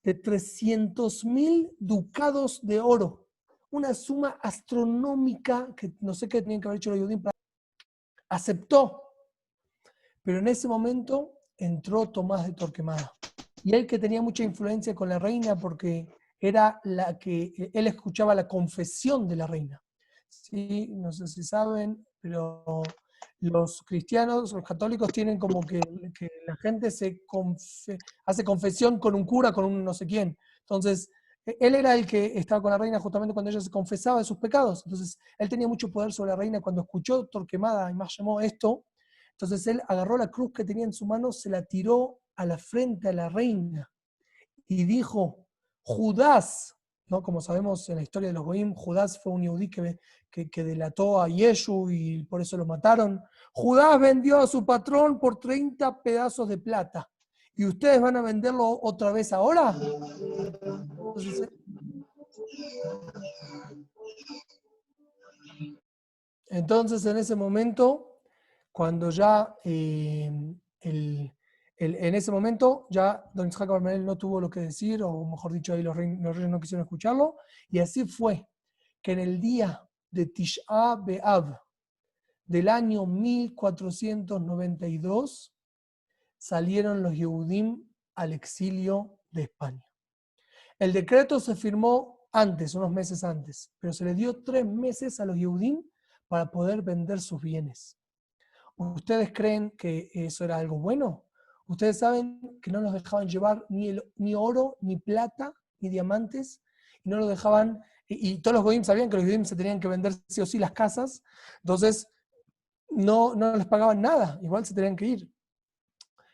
de 300.000 ducados de oro, una suma astronómica que no sé qué tenían que haber hecho los Yehudim. Aceptó, pero en ese momento entró Tomás de Torquemada. Y él, que tenía mucha influencia con la reina porque era la que él escuchaba la confesión de la reina. Sí, no sé si saben, pero los cristianos, los católicos tienen como que la gente hace confesión con un cura, con un no sé quién. Entonces, él era el que estaba con la reina justamente cuando ella se confesaba de sus pecados. Entonces, él tenía mucho poder sobre la reina. Cuando escuchó Torquemada y más llamó esto, entonces él agarró la cruz que tenía en su mano, se la tiró a la frente a la reina y dijo, Judas, ¿no? Como sabemos en la historia de los Goim, Judas fue un yehudí que delató a Yeshu y por eso lo mataron. Judas vendió a su patrón por 30 pedazos de plata. ¿Y ustedes van a venderlo otra vez ahora? Entonces, en ese momento, cuando ya en ese momento ya don Isaac Abarbanel no tuvo lo que decir, o mejor dicho, ahí los reyes no quisieron escucharlo, y así fue que en el día de Tish'a B'Av del año 1492 salieron los Yehudim al exilio de España. El decreto se firmó antes, unos meses antes, pero se le dio 3 meses a los Yehudim para poder vender sus bienes. ¿Ustedes creen que eso era algo bueno? Ustedes saben que no nos dejaban llevar ni oro, ni plata, ni diamantes, y no los dejaban, y todos los goyim sabían que los goyim se tenían que vender sí o sí las casas, entonces no les pagaban nada, igual se tenían que ir.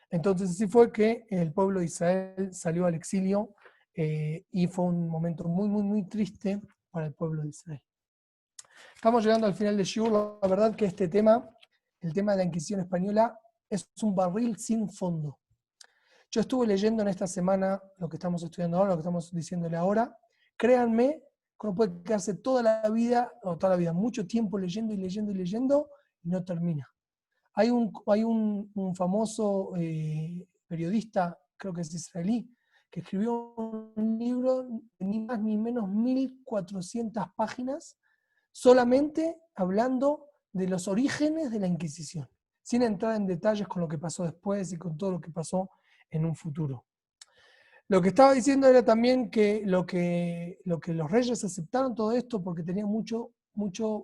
Entonces así fue que el pueblo de Israel salió al exilio y fue un momento muy, muy, muy triste para el pueblo de Israel. Estamos llegando al final de Shiur. La verdad que este tema, el tema de la Inquisición española, es un barril sin fondo. Yo estuve leyendo en esta semana lo que estamos estudiando ahora, lo que estamos diciéndole ahora. Créanme que uno puede quedarse toda la vida, mucho tiempo leyendo y leyendo y leyendo, y no termina. Hay un famoso periodista, creo que es israelí, que escribió un libro de ni más ni menos 1400 páginas, solamente hablando de los orígenes de la Inquisición, sin entrar en detalles con lo que pasó después y con todo lo que pasó en un futuro. Lo que estaba diciendo era también que lo que los reyes aceptaron todo esto porque tenía mucho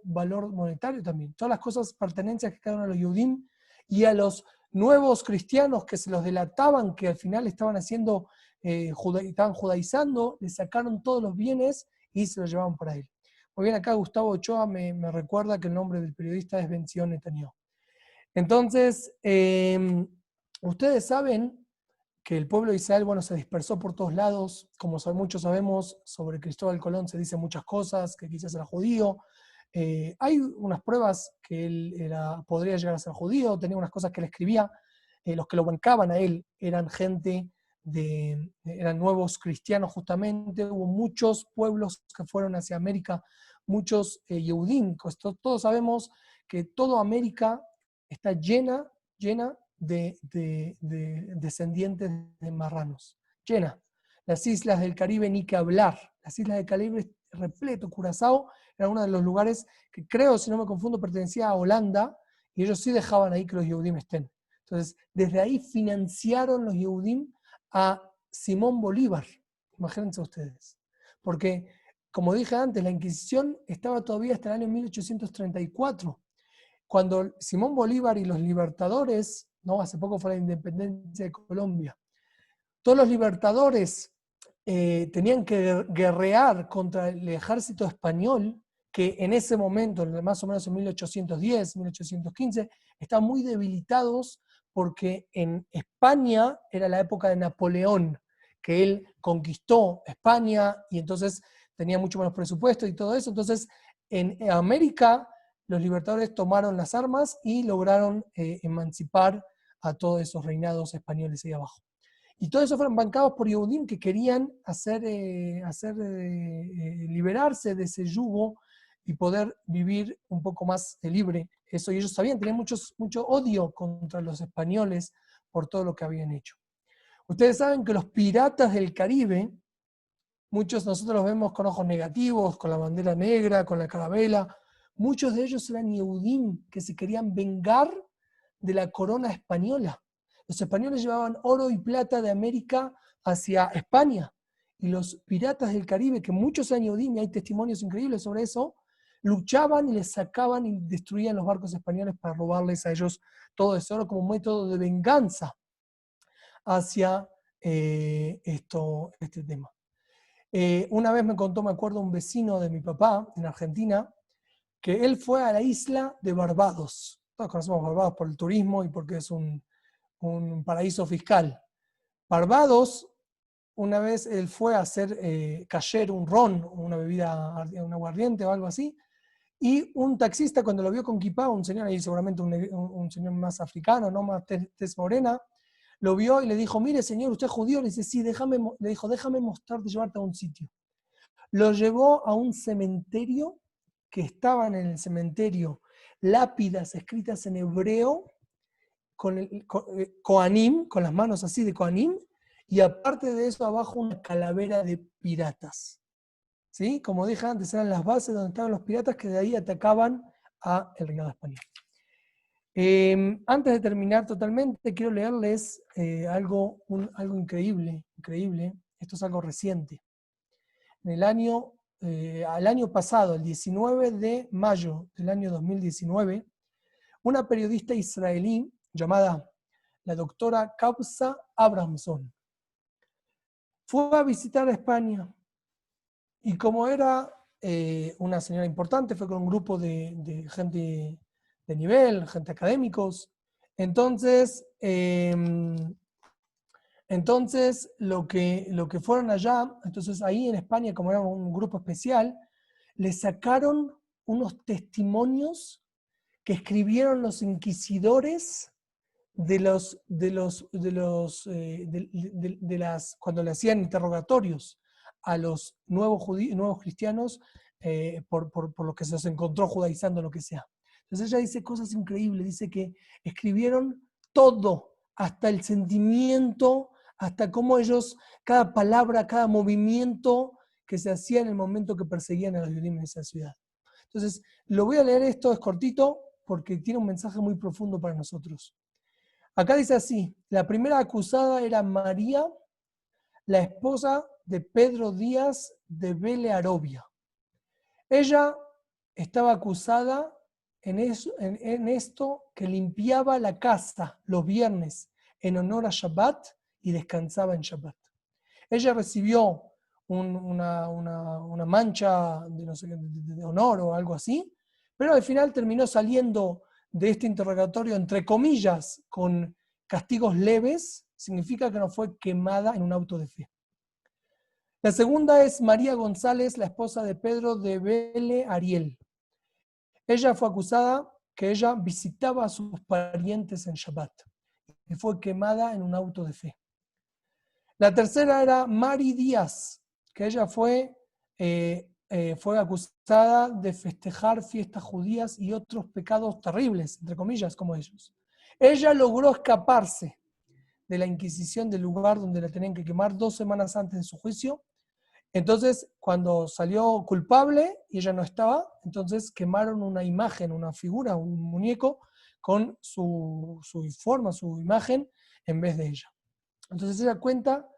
valor monetario también. Todas las cosas, pertenencias que quedaron a los Yehudim y a los nuevos cristianos que se los delataban, que al final estaban haciendo, estaban judaizando, le sacaron todos los bienes y se los llevaban para él. Muy bien, acá Gustavo Ochoa me recuerda que el nombre del periodista es Ben-Zion Netanyahu. Entonces, ustedes saben que el pueblo de Israel, bueno, se dispersó por todos lados. Como muchos sabemos, sobre Cristóbal Colón se dicen muchas cosas, que quizás era judío. Hay unas pruebas que él podría llegar a ser judío, tenía unas cosas que él escribía. Los que lo bancaban a él eran gente eran nuevos cristianos justamente. Hubo muchos pueblos que fueron hacia América, muchos Yehudim. Todos sabemos que toda América está llena de descendientes de marranos. Llena. Las islas del Caribe, ni que hablar. Las islas del Caribe, repleto. Curazao era uno de los lugares que creo, si no me confundo, pertenecía a Holanda, y ellos sí dejaban ahí que los Yehudim estén. Entonces, desde ahí financiaron los Yehudim a Simón Bolívar. Imagínense ustedes. Porque, como dije antes, la Inquisición estaba todavía hasta el año 1834. Cuando Simón Bolívar y los libertadores, ¿no? Hace poco fue la independencia de Colombia, todos los libertadores tenían que guerrear contra el ejército español, que en ese momento, más o menos en 1810, 1815, estaban muy debilitados porque en España era la época de Napoleón, que él conquistó España y entonces tenía mucho menos presupuesto y todo eso. Entonces, en América, los libertadores tomaron las armas y lograron emancipar a todos esos reinados españoles ahí abajo. Y todos esos fueron bancados por Yehudim que querían liberarse de ese yugo y poder vivir un poco más libre. Eso, y ellos sabían, tenían mucho odio contra los españoles por todo lo que habían hecho. Ustedes saben que los piratas del Caribe, muchos nosotros los vemos con ojos negativos, con la bandera negra, con la carabela. Muchos de ellos eran Yehudim que se querían vengar de la corona española. Los españoles llevaban oro y plata de América hacia España. Y los piratas del Caribe, que muchos eran Yehudim, y hay testimonios increíbles sobre eso, luchaban y les sacaban y destruían los barcos españoles para robarles a ellos todo ese oro como método de venganza hacia este tema. Una vez me contó, me acuerdo, un vecino de mi papá en Argentina, que él fue a la isla de Barbados. Todos conocemos Barbados por el turismo y porque es un paraíso fiscal. Barbados una vez él fue a hacer kasher, un ron, una bebida, un aguardiente o algo así, y un taxista cuando lo vio con kipá, un señor ahí seguramente un señor más africano, no más tez morena, lo vio y le dijo, mire señor, ¿usted es judío? Le dice, sí, le dijo, déjame mostrarte, llevarte a un sitio. Lo llevó a un cementerio, que estaban en el cementerio lápidas escritas en hebreo, Kohanim, con las manos así de Kohanim, y aparte de eso abajo una calavera de piratas. ¿Sí? Como dije antes, eran las bases donde estaban los piratas que de ahí atacaban a el reinado español. Antes de terminar totalmente, quiero leerles algo increíble. Esto es algo reciente. Al año pasado, el 19 de mayo del año 2019, una periodista israelí llamada la doctora Kawsa Abramson fue a visitar a España y como era una señora importante, fue con un grupo de gente de nivel, gente académicos, entonces lo que fueron allá, entonces ahí en España, como era un grupo especial, le sacaron unos testimonios que escribieron los inquisidores cuando le hacían interrogatorios a los nuevos cristianos por lo que se los encontró judaizando, lo que sea. Entonces ella dice cosas increíbles, dice que escribieron todo, hasta el sentimiento, hasta cómo ellos, cada palabra, cada movimiento que se hacía en el momento que perseguían a los judíos en esa ciudad. Entonces, lo voy a leer, esto es cortito, porque tiene un mensaje muy profundo para nosotros. Acá dice así, la primera acusada era María, la esposa de Pedro Díaz de Vélez Arobia. Ella estaba acusada en esto que limpiaba la casa los viernes en honor a Shabbat y descansaba en Shabbat. Ella recibió una mancha de, no sé, de honor o algo así, pero al final terminó saliendo de este interrogatorio, entre comillas, con castigos leves, significa que no fue quemada en un auto de fe. La segunda es María González, la esposa de Pedro de Vélez Ariel. Ella fue acusada que ella visitaba a sus parientes en Shabbat y fue quemada en un auto de fe. La tercera era Mari Díaz, que ella fue acusada de festejar fiestas judías y otros pecados terribles, entre comillas, como ellos. Ella logró escaparse de la Inquisición del lugar donde la tenían que quemar 2 semanas antes de su juicio. Entonces, cuando salió culpable y ella no estaba, entonces quemaron una imagen, una figura, un muñeco con su forma, su imagen, en vez de ella. Entonces ella cuenta,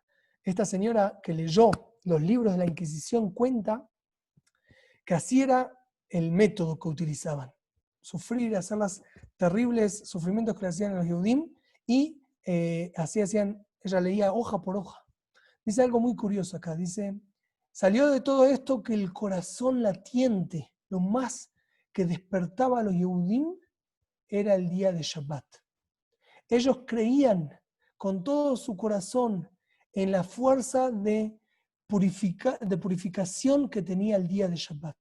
esta señora que leyó los libros de la Inquisición cuenta que así era el método que utilizaban. Sufrir, hacer los terribles sufrimientos que le hacían a los Yehudim y así hacían, ella leía hoja por hoja. Dice algo muy curioso acá, dice, salió de todo esto que el corazón latiente, lo más que despertaba a los Yehudim era el día de Shabbat. Ellos creían con todo su corazón en la fuerza de purificación que tenía el día de Shabbat.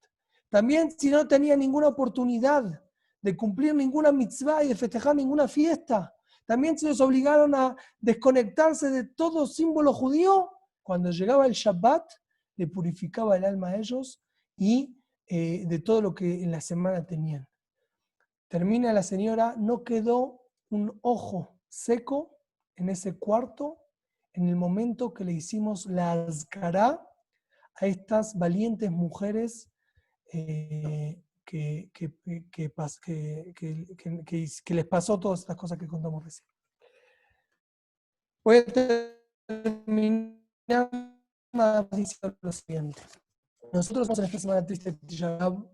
También si no tenía ninguna oportunidad de cumplir ninguna mitzvah y de festejar ninguna fiesta, también se les obligaron a desconectarse de todo símbolo judío. Cuando llegaba el Shabbat, le purificaba el alma a ellos y de todo lo que en la semana tenían. Termina la señora, no quedó un ojo seco en ese cuarto en el momento que le hicimos la azkará a estas valientes mujeres que les pasó todas estas cosas que contamos recién. Voy a terminar diciendo lo siguiente. Nosotros en esta semana triste de Tisha B'Av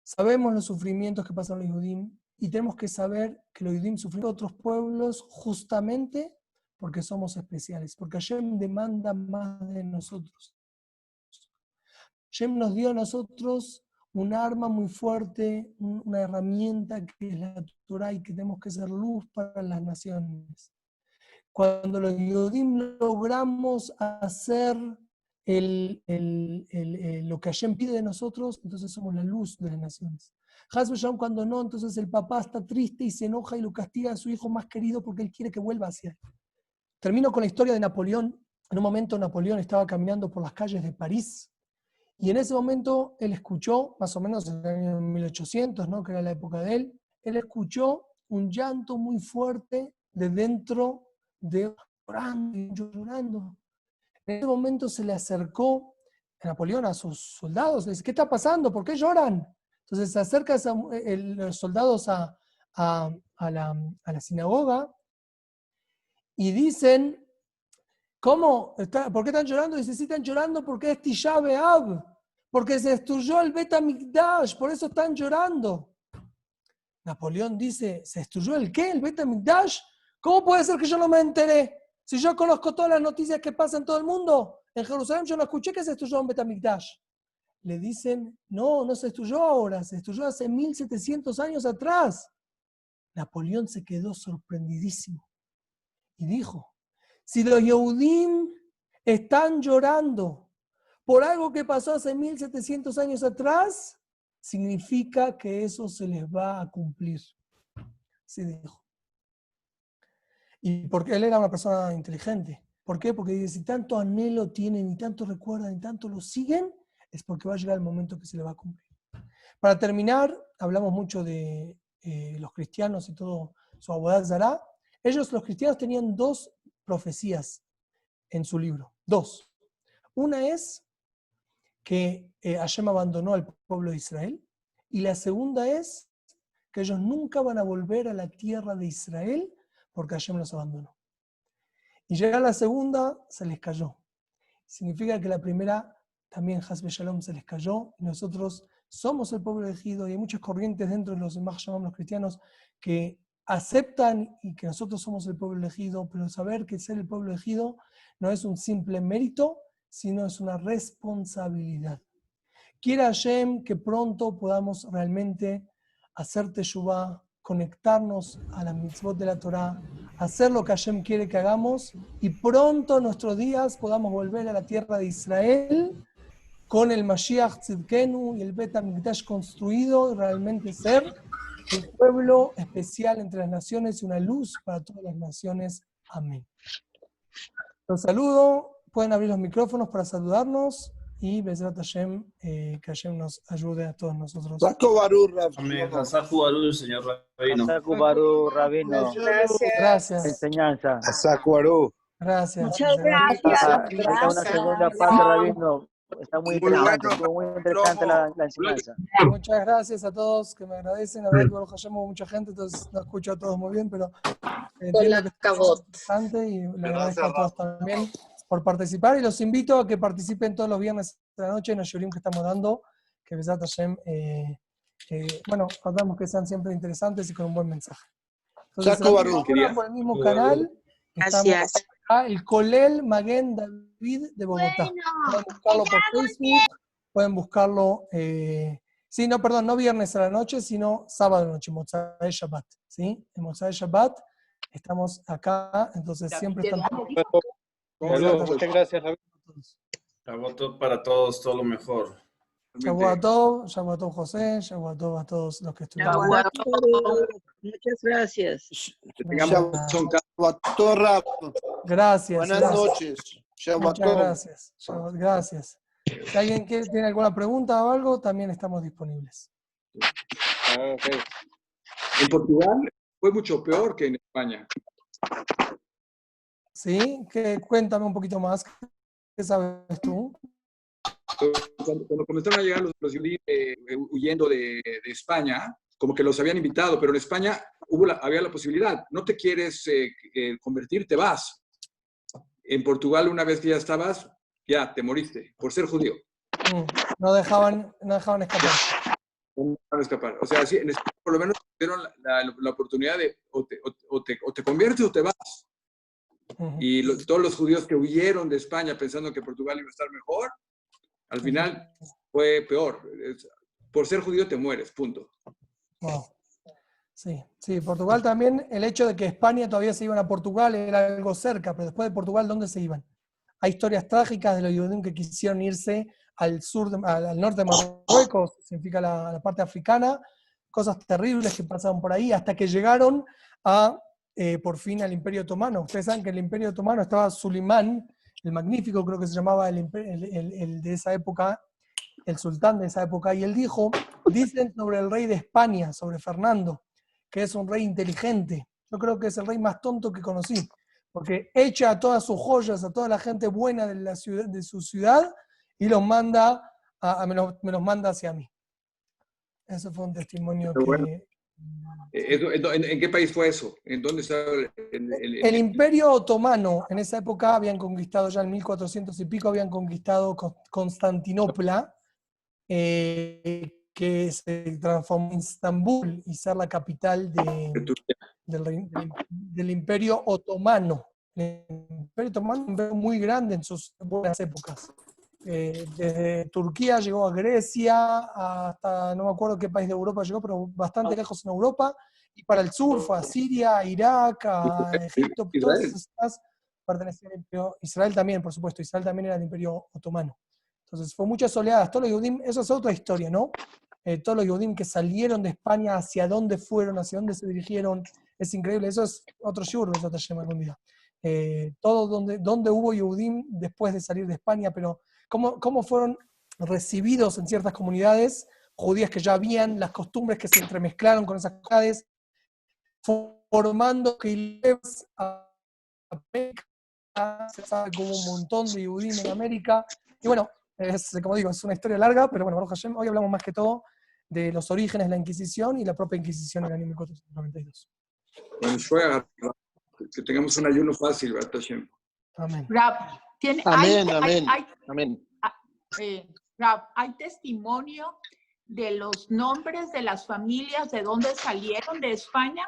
sabemos los sufrimientos que pasan los Yehudim y tenemos que saber que los Yehudim sufren otros pueblos justamente porque somos especiales, porque Hashem demanda más de nosotros. Hashem nos dio a nosotros un arma muy fuerte, una herramienta que es la Torah y que tenemos que ser luz para las naciones. cuando los Yehudim logramos hacer lo que Hashem pide de nosotros, entonces somos la luz de las naciones. Haz v'shalom, cuando no, entonces el papá está triste y se enoja y lo castiga a su hijo más querido porque él quiere que vuelva hacia él. Termino con la historia de Napoleón. En un momento Napoleón estaba caminando por las calles de París y en ese momento él escuchó, más o menos en el año 1800, ¿no?, que era la época de él escuchó un llanto muy fuerte de dentro de llorando. En ese momento se le acercó Napoleón a sus soldados, le dice, ¿qué está pasando? ¿Por qué lloran? Entonces se acercan los soldados a la sinagoga y dicen, ¿cómo? ¿Por qué están llorando? Dice, sí, están llorando porque es Tisha B'Av, porque se destruyó el Bet HaMikdash, por eso están llorando. Napoleón dice, ¿se destruyó el qué? ¿El Bet HaMikdash? ¿Cómo puede ser que yo no me enteré? Si yo conozco todas las noticias que pasan en todo el mundo, en Jerusalén yo no escuché que se destruyó un Bet HaMikdash. Le dicen, no se destruyó ahora, se destruyó hace 1700 años atrás. Napoleón se quedó sorprendidísimo y dijo, si los Yehudim están llorando por algo que pasó hace 1700 años atrás, significa que eso se les va a cumplir. Así dijo. Y porque él era una persona inteligente. ¿Por qué? Porque dice, si tanto anhelo tienen, y tanto recuerdan, y tanto lo siguen, es porque va a llegar el momento que se le va a cumplir. Para terminar, hablamos mucho de los cristianos y todo su Avodat Zará. Ellos, los cristianos, tenían dos profecías en su libro. Dos. Una es que Hashem abandonó al pueblo de Israel. Y la segunda es que ellos nunca van a volver a la tierra de Israel porque Hashem los abandonó. Y llega la segunda, se les cayó. Significa que la primera también, Haz v'Shalom, se les cayó. Y nosotros somos el pueblo elegido y hay muchas corrientes dentro de los los cristianos que aceptan y que nosotros somos el pueblo elegido, pero saber que ser el pueblo elegido no es un simple mérito, sino es una responsabilidad. Quiera Hashem que pronto podamos realmente hacer teshuvá, conectarnos a las mitzvot de la Torá, hacer lo que Hashem quiere que hagamos y pronto en nuestros días podamos volver a la tierra de Israel con el Mashiach Tzidkenu y el Bet HaMikdash construido, realmente ser un pueblo especial entre las naciones y una luz para todas las naciones. Amén. Los saludo, pueden abrir los micrófonos para saludarnos y Bezrat Hashem, que Hashem nos ayude a todos nosotros. Amén. Hasaku Baruch, señor Rabino. Hasaku Baruch, Rabino. Gracias. Enseñanza. Hasaku Baruch. Gracias. Muchas gracias. Falta una segunda parte, Rabino. Está muy interesante, estuvo muy interesante la enseñanza. Muchas gracias a todos que me agradecen. La verdad que Baruch Hashem hubo mucha gente, entonces no escucho a todos muy bien, pero entiendo que es muy interesante y le agradezco a todos también por participar y los invito a que participen todos los viernes de la noche en los shurim que estamos dando, que Bezrat Hashem, bueno, tratamos que sean siempre interesantes y con un buen mensaje. Entonces, por el mismo canal, Gracias. acá, el Kolel Maguen David de Bogotá. Pueden buscarlo por Facebook, pueden buscarlo, sí, no, perdón, no viernes a la noche, sino sábado a la noche, Motzai Shabbat, ¿sí? En Motzai Shabbat estamos acá, entonces siempre están... Muchas gracias, Rabino. Shabbat para todos, todo lo mejor. Shabbat Tov, José, Shabbat Tov a todos los que estuvieron. Muchas gracias. Gracias. Buenas noches. Muchas gracias. Gracias. Si alguien tiene alguna pregunta o algo, también estamos disponibles. Okay. En Portugal fue mucho peor que en España. ¿Sí? Cuéntame un poquito más. ¿Qué sabes tú? Cuando comenzaron a llegar los judíos huyendo de España, como que los habían invitado, pero en España había la posibilidad. No te quieres convertir, te vas. En Portugal, una vez que ya estabas, ya te moriste por ser judío. No dejaban escapar. No dejaban escapar. O sea, sí, en España por lo menos dieron la oportunidad de o te conviertes o te vas. Y todos los judíos que huyeron de España pensando que Portugal iba a estar mejor, al final fue peor. Por ser judío te mueres, punto. Wow. Sí, sí, Portugal también, el hecho de que España todavía se iban a Portugal era algo cerca, pero después de Portugal, ¿dónde se iban? Hay historias trágicas de los Yehudim que quisieron irse al sur, al norte de Marruecos, significa la parte africana, cosas terribles que pasaron por ahí, hasta que llegaron a, por fin, al Imperio Otomano. Ustedes saben que en el Imperio Otomano estaba Sulimán, el Magnífico, creo que se llamaba el de esa época, el sultán de esa época, y él dijo, dicen sobre el rey de España, sobre Fernando, que es un rey inteligente. Yo creo que es el rey más tonto que conocí, porque echa a todas sus joyas, a toda la gente buena de, la ciudad, de su ciudad, y los manda me los manda hacia mí. Eso fue un testimonio Pero bueno, que... ¿En qué país fue eso? ¿En dónde estaba El Imperio Otomano, en esa época habían conquistado, ya en 1400 y pico, habían conquistado Constantinopla, que se transformó en Estambul y ser la capital del Imperio Otomano. El Imperio Otomano es un imperio muy grande en sus buenas épocas. Desde Turquía llegó a Grecia, hasta no me acuerdo qué país de Europa llegó, pero bastante lejos en Europa, y para el sur fue a Siria, a Irak, a Egipto, todas esas zonas pertenecían al Imperio. Israel también, por supuesto, Israel también era del Imperio Otomano. Entonces fue muchas oleadas, todos los Yehudim, eso es otra historia, ¿no? Todos los Yehudim que salieron de España, hacia dónde fueron, hacia dónde se dirigieron, es increíble, eso es otro shiur, algún día. Todo donde hubo Yehudim después de salir de España, pero cómo fueron recibidos en ciertas comunidades judías que ya habían, las costumbres que se entremezclaron con esas comunidades, formando que se sabe como un montón de Yehudim en América, y bueno, como digo, es una historia larga, pero bueno, Baruch Hashem, hoy hablamos más que todo de los orígenes de la Inquisición y la propia Inquisición en el año 1492. Bueno, que tengamos un ayuno fácil, ¿verdad, Hashem? Amén. Amén. Rab, ¿hay testimonio de los nombres de las familias de dónde salieron de España?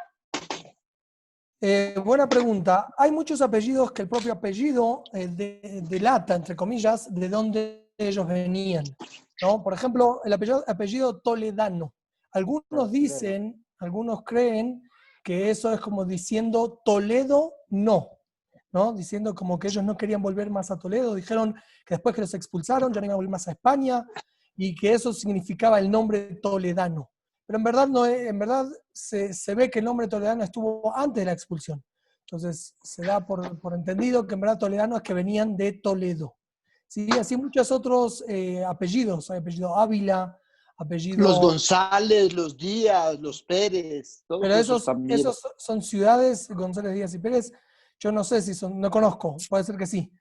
Buena pregunta. Hay muchos apellidos que el propio apellido delata, entre comillas, de dónde ellos venían, ¿no? Por ejemplo, el apellido Toledano. Algunos dicen, algunos creen que eso es como diciendo Toledo no, diciendo como que ellos no querían volver más a Toledo, dijeron que después que los expulsaron ya no iban a volver más a España y que eso significaba el nombre Toledano. Pero en verdad, en verdad se ve que el nombre Toledano estuvo antes de la expulsión. Entonces se da por entendido que en verdad Toledano es que venían de Toledo. ¿Sí? Así muchos otros apellidos, hay apellido Ávila, apellido... Los González, los Díaz, los Pérez, todos pero esos también. Esos son ciudades, González, Díaz y Pérez, yo no sé si son, no conozco, puede ser que sí.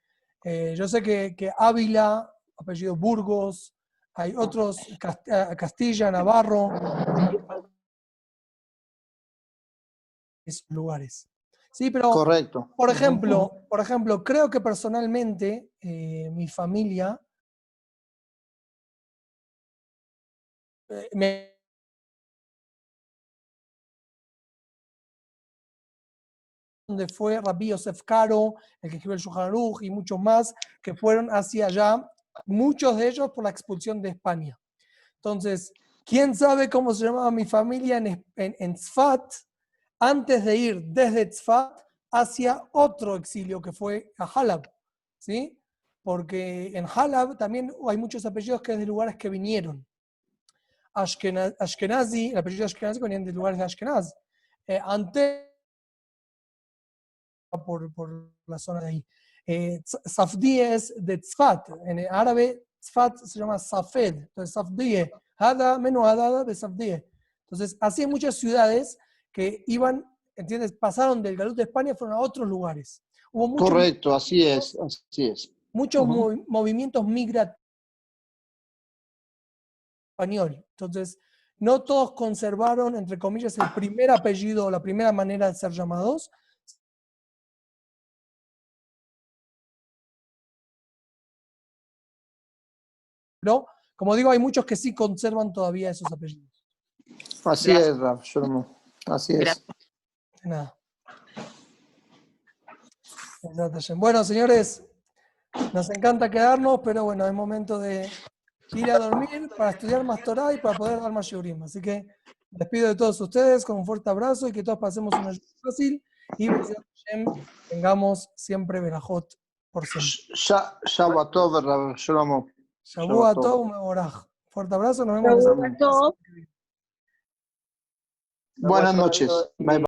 Yo sé que Ávila, apellido Burgos, hay otros, Castilla, Navarro, esos lugares. Sí, pero, correcto. Por ejemplo, creo que personalmente mi familia donde fue Rabbi Yosef Karo, el que escribió el Shulchan Aruch, y muchos más que fueron hacia allá, muchos de ellos por la expulsión de España. Entonces, ¿quién sabe cómo se llamaba mi familia en Tzfat antes de ir desde Tzfat hacia otro exilio que fue a Halab? ¿Sí? Porque en Halab también hay muchos apellidos que es de lugares que vinieron. Ashkenazi, el apellido Ashkenazi venían de lugares de Ashkenaz. Antes por la zona de ahí. Safdie es de Tzfat. En árabe, Tzfat se llama Safed. Entonces, Safdie. Hada menos Hada de Safdie. Entonces, así hay muchas ciudades que iban, ¿entiendes? Pasaron del Galut de España y fueron a otros lugares. Hubo correcto, así es. Muchos movimientos migratorios español. Entonces, no todos conservaron, entre comillas, el primer apellido o la primera manera de ser llamados. Pero, como digo, hay muchos que sí conservan todavía esos apellidos. Así es, Rav Shlomo. Así es. De nada. Bueno, señores, nos encanta quedarnos, pero bueno, es momento de ir a dormir para estudiar más Torah y para poder dar más shiurim. Así que Me despido de todos ustedes con un fuerte abrazo y que todos pasemos una noche fácil y tengamos siempre Berajot por siempre. Shabbat Tov, Rav Shlomo. Shavua Tov Mevoraj. Fuerte abrazo, nos vemos. Shabbat Tov. Buenas noches. Bye bye.